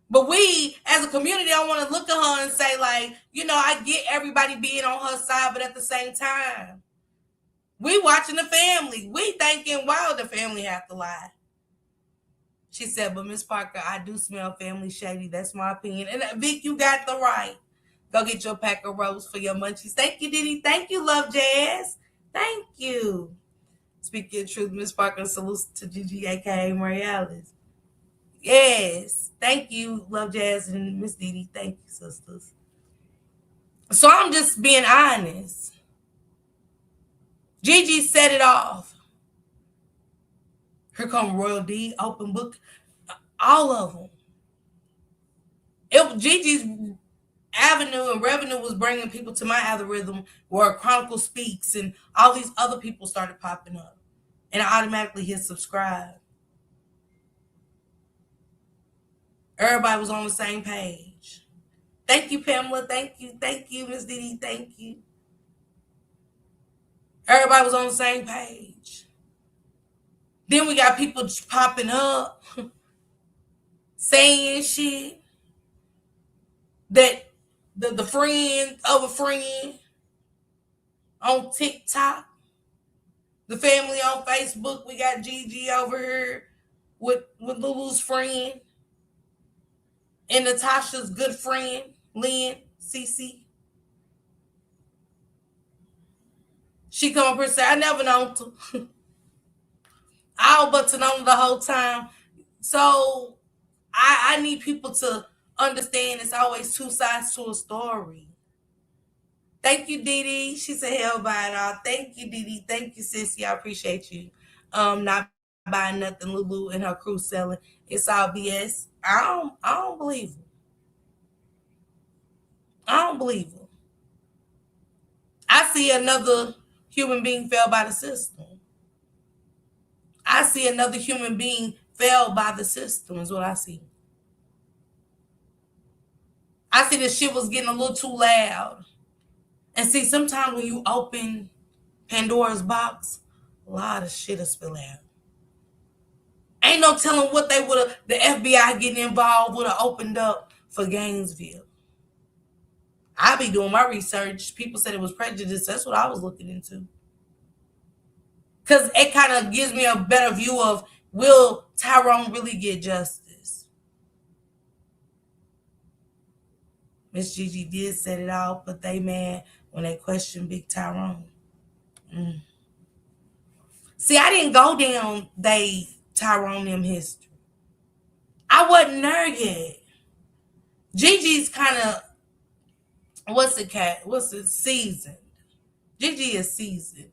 But we, as a community, I want to look at her and say, like, I get everybody being on her side, but at the same time, we watching the family. We thinking, wow, the family have to lie. She said, but Miss Parker, I do smell family shady. That's my opinion. And Vic, you got the right. Go get your pack of rose for your munchies. Thank you, Diddy. Thank you, Love Jazz. Thank you. Speaking of truth, Miss Parker, salutes to Gigi, a.k.a. Morales. Yes. Thank you, Love Jazz and Miss Didi. Thank you, sisters. So I'm just being honest. Gigi set it off. Here come Royal D, Open Book. All of them. Gigi's avenue and revenue was bringing people to my algorithm where Chronicle Speaks and all these other people started popping up. And I automatically hit subscribe. Everybody was on the same page. Thank you, Pamela. Thank you, Miss Didi. Thank you. Everybody was on the same page. Then we got people popping up, saying shit that the friend of a friend on TikTok, the family on Facebook. We got Gigi over here with Lulu's friend and Natasha's good friend, Lynn, Cece. She come up here and say, I never known to. All but to know the whole time. So I need people to understand it's always two sides to a story. Thank you, Didi. She said, hell by it all. Thank you, Didi. Thank you, Sissy. I appreciate you. Not buying nothing Lulu and her crew selling. It's all BS. I don't believe it. I don't believe her. I see another human being fail by the system. I see another human being fail by the system is what I see. I see the shit was getting a little too loud. And see, sometimes when you open Pandora's box, a lot of shit will spill out. Ain't no telling what they would have, the FBI getting involved would have opened up for Gainesville. I be doing my research. People said it was prejudice. That's what I was looking into. Because it kind of gives me a better view of, will Tyrone really get justice? Miss Gigi did set it out, but they mad when they question Big Tyrone. See, I didn't go down Tyrone them history. I wasn't there yet. Gigi's kind of, what's it, seasoned. Gigi is seasoned.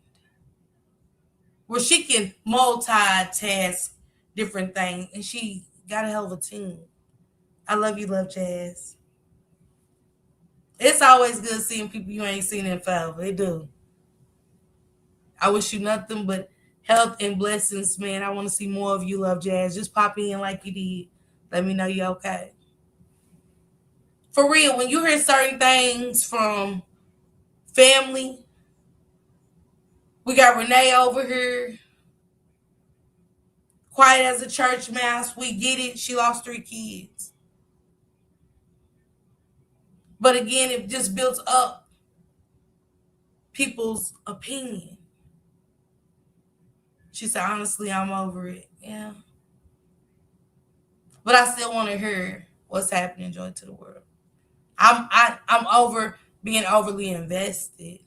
Where she can multitask different things, and she got a hell of a team. I love you, Love Jazz. It's always good seeing people you ain't seen in forever. It do. I wish you nothing but health and blessings, man. I want to see more of you, Love Jazz. Just pop in like you did. Let me know you're okay. For real, when you hear certain things from family, we got Renee over here, quiet as a church mouse. We get it. She lost 3 kids. But again, it just builds up people's opinion. She said, honestly, I'm over it. Yeah. But I still want to hear what's happening, Joy to the World. I'm over being overly invested.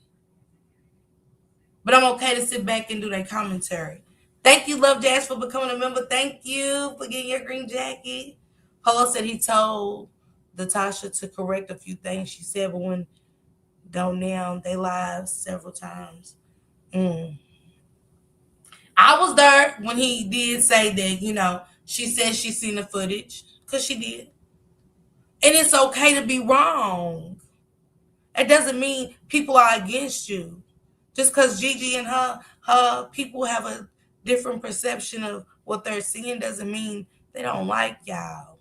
But I'm okay to sit back and do that commentary. Thank you, Love Jazz, for becoming a member. Thank you for getting your green jacket. Polo said he told Natasha to correct a few things she said, but when don't now they live several times. I was there when he did say that, she said she seen the footage, because she did. And it's okay to be wrong. It doesn't mean people are against you. Just because Gigi and her people have a different perception of what they're seeing doesn't mean they don't like y'all.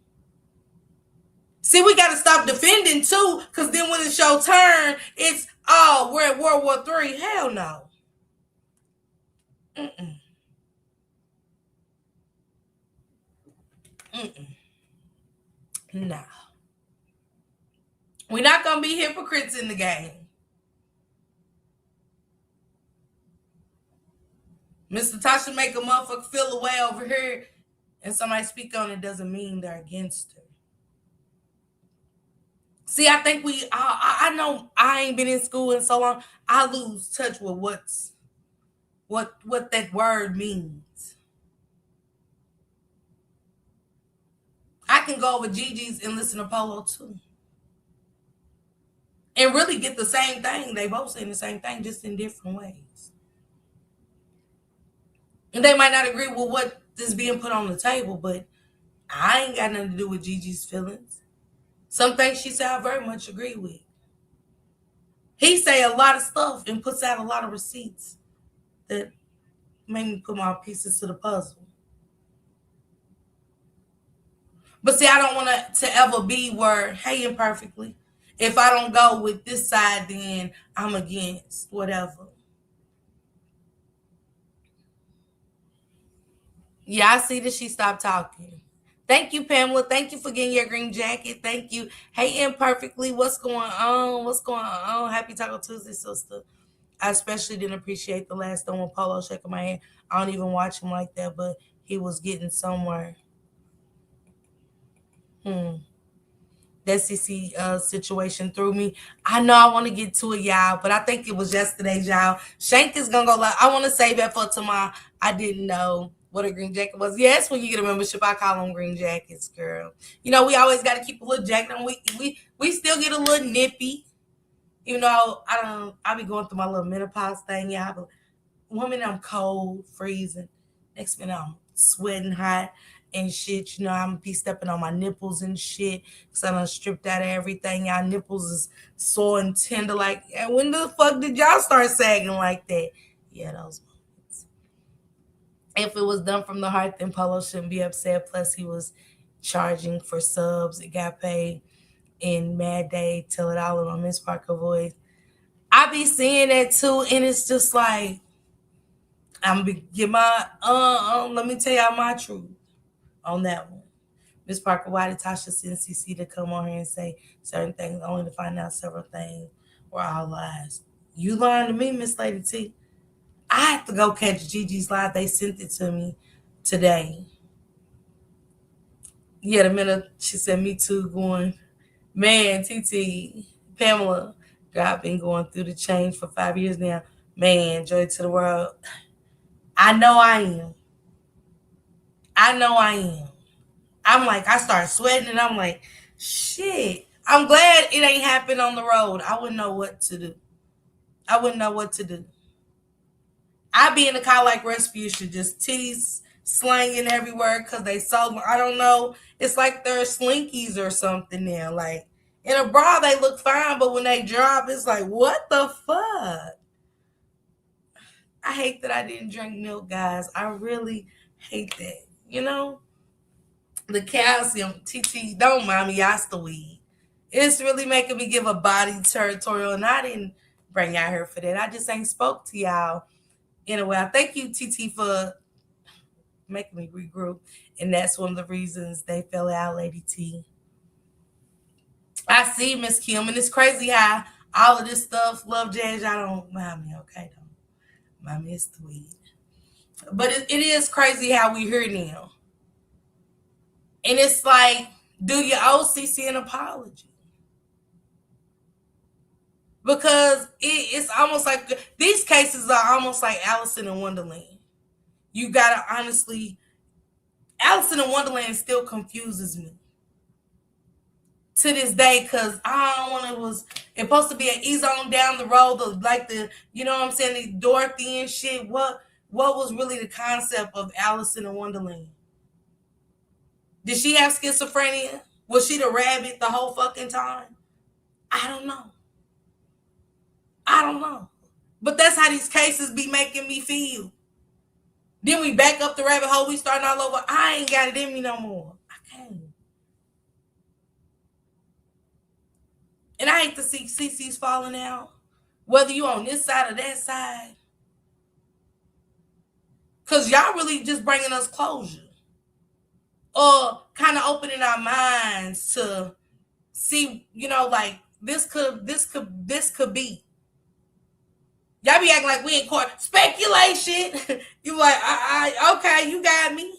See, we got to stop defending too, because then when it's your turn, it's, oh, we're at World War III. Hell no. Nah. We're not going to be hypocrites in the game. Mr. Tasha make a motherfucker feel away over here, and somebody speak on it doesn't mean they're against her. See, I think I know I ain't been in school in so long, I lose touch with what that word means. I can go over Gigi's and listen to Polo too. And really get the same thing. They both saying the same thing, just in different ways. And they might not agree with what is being put on the table, but I ain't got nothing to do with Gigi's feelings. Some things she said I very much agree with. He say a lot of stuff and puts out a lot of receipts that made me put my pieces to the puzzle. But see, I don't want to ever be where, hey, imperfectly, if I don't go with this side, then I'm against whatever. Yeah, I see that she stopped talking. Thank you, Pamela. Thank you for getting your green jacket. Thank you. Hey, imperfectly, what's going on? What's going on? Happy Taco Tuesday, sister. I especially didn't appreciate the last one with Polo shaking my hand. I don't even watch him like that, but he was getting somewhere. That CC situation threw me. I know I want to get to it, y'all, but I think it was yesterday, y'all. Shank is going to go live. I want to save that for tomorrow. I didn't know what a green jacket was. Yes, when you get a membership, I call them green jackets, girl. We always got to keep a little jacket on. We still get a little nippy. Even though I be going through my little menopause thing, y'all. But one minute I'm cold, freezing. Next minute I'm sweating hot. and shit. You know, I'm be stepping on my nipples and shit because I done stripped out of everything. Y'all nipples is sore and tender. Like, and when the fuck did y'all start sagging like that? Yeah, those moments. If it was done from the heart, then Polo shouldn't be upset. Plus, he was charging for subs. It got paid in Mad Day. Tell it all in my Miss Parker voice. I be seeing that too, and it's just like, I'm gonna get my let me tell y'all my truth on that one. Miss Parker, why did Tasha send CC to come on here and say certain things only to find out several things were all lies? You lying to me, Miss Lady T. I have to go catch Gigi's live. They sent it to me today. Yeah, the minute she said me too, going, man, TT, Pamela, girl, I've been going through the change for 5 years now. Man, joy to the world. I know I am. I know I am. I'm like, I start sweating and I'm like, shit. I'm glad it ain't happened on the road. I wouldn't know what to do. I wouldn't know what to do. I'd be in the car like Respucia, just titties slanging everywhere because they so, I don't know. It's like they're slinkies or something now. Like, in a bra, they look fine, but when they drop, it's like, what the fuck? I hate that I didn't drink milk, guys. I really hate that. You know? The calcium, TT, don't mind me, I the weed. It's really making me give a body territorial, and I didn't bring y'all here for that. I just ain't spoke to y'all in a while. Thank you, TT, for making me regroup, and that's one of the reasons they fell out, Lady T. I see Miss Kim, and it's crazy how all of this stuff, love jazz, y'all don't mind me, okay? Don't mind me, it's the weed. But it is crazy how we hear now. And it's like, do your OCC an apology? Because it's almost like these cases are almost like Alice in Wonderland. You gotta honestly, Alice in Wonderland still confuses me to this day because I don't want it was supposed to be an ease on down the road, like the, you know what I'm saying, the Dorothy and shit. What was really the concept of Alice in Wonderland? Did she have schizophrenia? Was she the rabbit the whole fucking time? I don't know. But that's how these cases be making me feel. Then we back up the rabbit hole. We starting all over. I ain't got it in me no more. I can't. And I hate to see CC's falling out. Whether you on this side or that side. Because y'all really just bringing us closure. Or kind of opening our minds to see, you know, like this could be. Y'all be acting like we in court. Speculation. You like, okay, you got me.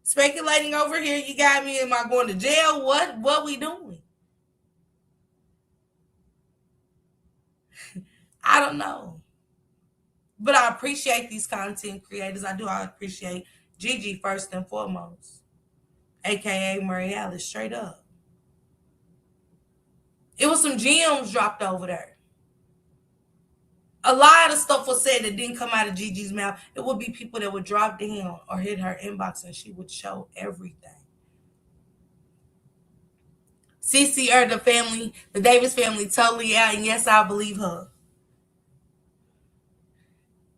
Speculating over here, you got me. Am I going to jail? What we doing? I don't know. But I appreciate these content creators. I do. I appreciate Gigi first and foremost. AKA Murray Alice, straight up. It was some gems dropped over there. A lot of stuff was said that didn't come out of Gigi's mouth. It would be people that would drop down or hit her inbox and she would show everything. CC or the family, the Davis family, totally out, and yes, I believe her.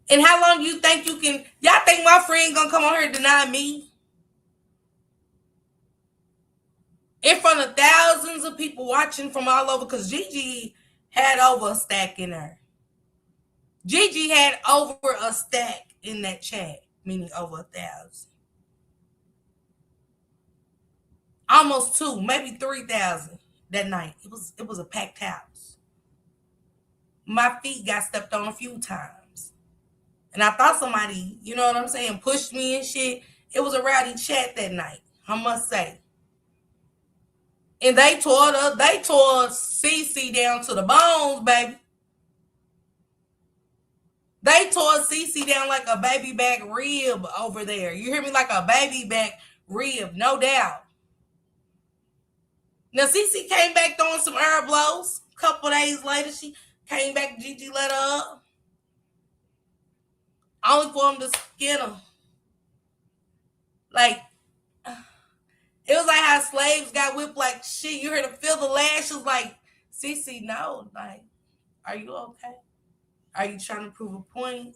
And how long you think you can? Y'all think my friend gonna come on here and deny me? In front of thousands of people watching from all over, because Gigi had over a stack in her. Gigi had over a stack in that chat, meaning over 1,000. Almost 2, maybe 3,000 that night. It was a packed house. My feet got stepped on a few times. And I thought somebody, you know what I'm saying, pushed me and shit. It was a rowdy chat that night, I must say. And they tore CC down to the bones, baby. They tore CC down like a baby back rib over there. You hear me? Like a baby back rib, no doubt. Now, CC came back throwing some herb blows. A couple days later, she came back, Gigi let her up. Only for him to skin her. Like, It was like how slaves got whipped like shit. You heard to feel the lashes like, Cece, no. Like, are you okay? Are you trying to prove a point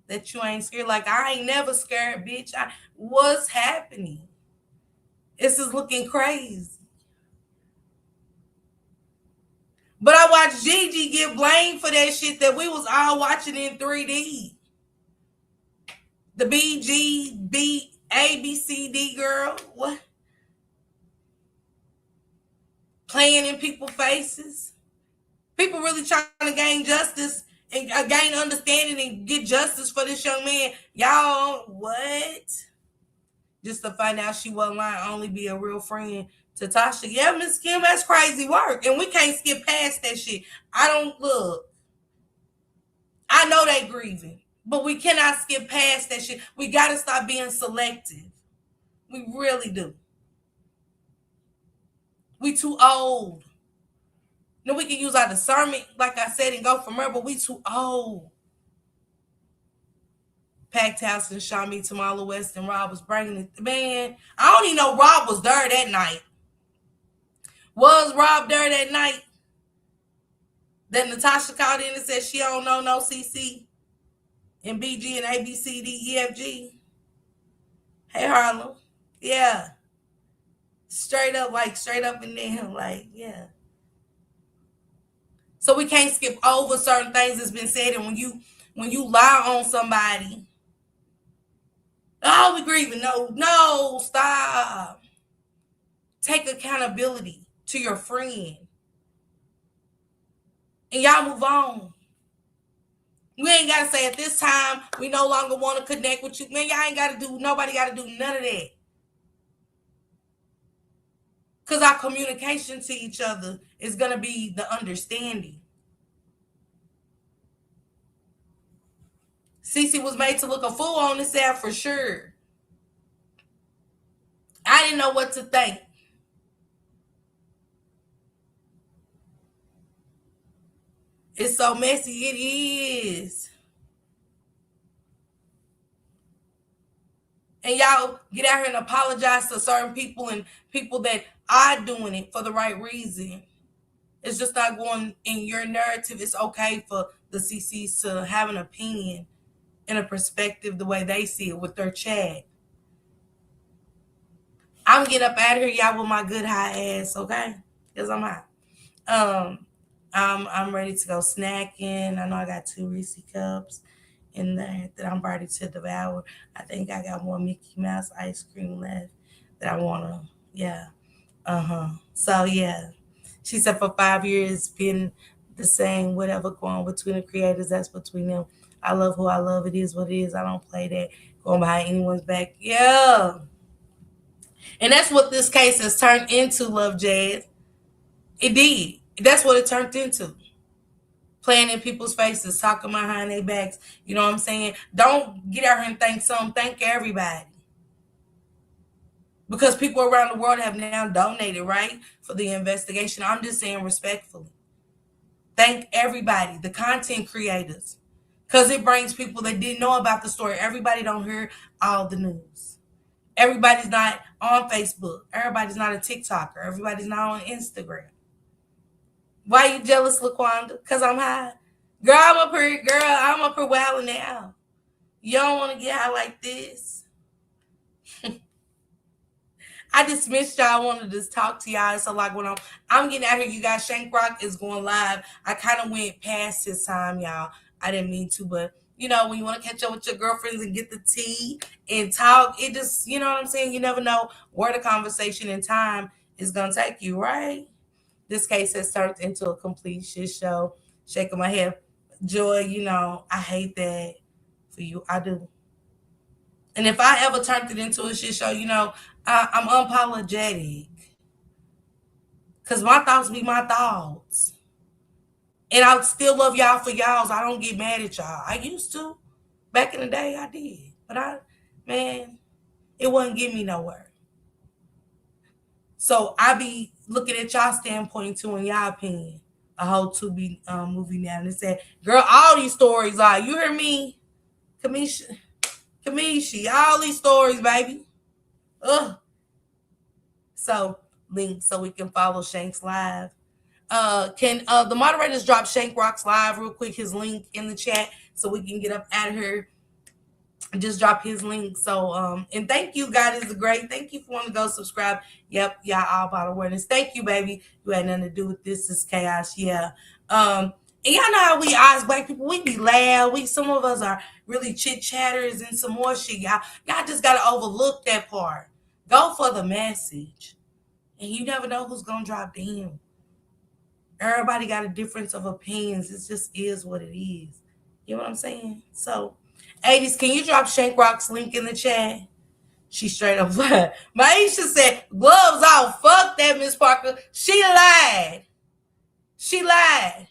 that you ain't scared? Like, I ain't never scared, bitch. What's happening? This is looking crazy. But I watched Gigi get blamed for that shit that we was all watching in 3D. The ABCD girl, what? Playing in people's faces. People really trying to gain justice and gain understanding and get justice for this young man. Y'all, what? Just to find out she wasn't lying, only be a real friend to Tasha. Yeah, Miss Kim, that's crazy work. And we can't skip past that shit. I know they grieving, but we cannot skip past that shit. We got to stop being selective. We really do. We too old. No, we can use our discernment, like I said, and go from there, but we too old. Packed house and Shaw Me, Tamala West, and Rob was bringing it. Man, I don't even know Rob was there that night. Was Rob there that night? That Natasha called in and said she don't know no CC and BG and ABCD EFG. Hey, Harlem. Yeah. Straight up and down, like, yeah. So we can't skip over certain things that's been said. And when you lie on somebody, oh, we grieving. No, stop. Take accountability to your friend. And y'all move on. We ain't got to say at this time, we no longer want to connect with you. Man, y'all ain't got to do, nobody got to do none of that. Because our communication to each other is going to be the understanding. Cece was made to look a fool on this app for sure. I didn't know what to think. It's so messy. It is. And y'all get out here and apologize to certain people and people that are doing it for the right reason. It's just not going in your narrative. It's okay for the CCs to have an opinion and a perspective the way they see it with their chat. I'm getting up out of here, y'all, with my good high ass, okay? Because I'm hot. I'm ready to go snacking. I know I got 2 Reese cups in there that I'm ready to devour. I think I got more Mickey Mouse ice cream left that I want to, yeah. So, yeah. She said for 5 years, been the same, whatever going between the creators, that's between them. I love who I love. It is what it is. I don't play that going behind anyone's back. Yeah. And that's what this case has turned into, Love Jazz. It did. That's what it turned into. Playing in people's faces, talking behind their backs. You know what I'm saying? Don't get out here and thank some. Thank everybody. Because people around the world have now donated, right, for the investigation. I'm just saying respectfully. Thank everybody, the content creators. Because it brings people that didn't know about the story. Everybody don't hear all the news. Everybody's not on Facebook. Everybody's not a TikToker. Everybody's not on Instagram. Why you jealous, LaQuanda? Because I'm high. Girl, I'm up here wilding now. You don't want to get high like this. I just missed y'all. I wanted to talk to y'all. It's a lot going on. I'm getting out here, you guys. Shank Rock is going live. I kind of went past his time, y'all. I didn't mean to, but you know, when you want to catch up with your girlfriends and get the tea and talk, it just, you know what I'm saying? You never know where the conversation and time is going to take you, right? This case has turned into a complete shit show. Shaking my head. Joy, you know, I hate that for you. I do. And if I ever turned it into a shit show, you know, I'm unapologetic. Because my thoughts be my thoughts. And I still love y'all for y'all. So I don't get mad at y'all. I used to. Back in the day, I did. But it wouldn't get me nowhere. So I be looking at y'all standpoint too, in y'all opinion. A whole Tubi movie now. And it said, girl, all these stories are, you hear me? Kamishi, all these stories, baby. Ugh. So link so we can follow Shank's live. Can the moderators drop Shank Rocks live real quick, his link in the chat so we can get up out of here and just drop his link. So and thank you, God is great. Thank you for wanting to go subscribe. Yep, y'all all about awareness. Thank you, baby. You had nothing to do with this. It's chaos. Yeah. And y'all know how we as black people, we be loud. Some of us are really chit chatters and some more shit. Y'all just gotta overlook that part. Go for the message. And you never know who's gonna drop in. Everybody got a difference of opinions. It just is what it is. You know what I'm saying? So, 80s, can you drop Shank Rock's link in the chat? She straight up lied. Maisha said, gloves off. Fuck that, Miss Parker. She lied. She lied.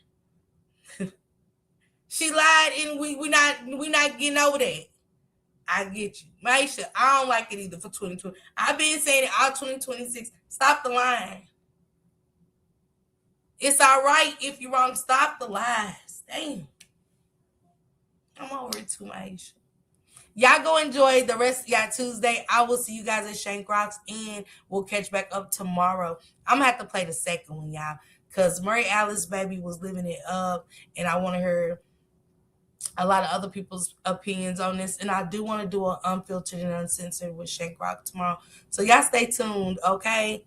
She lied, and we not getting over that. I get you. Maisha, I don't like it either for 2020. I've been saying it all 2026. Stop the lying. It's all right if you're wrong. Stop the lies. Damn. I'm over it too, Maisha. Y'all go enjoy the rest of y'all Tuesday. I will see you guys at Shank Rocks, and we'll catch back up tomorrow. I'm going to have to play the second one, y'all, because Murray Alice, baby, was living it up, and I want to hear a lot of other people's opinions on this, and I do want to do an unfiltered and uncensored with Shank Rock tomorrow. So y'all stay tuned, okay?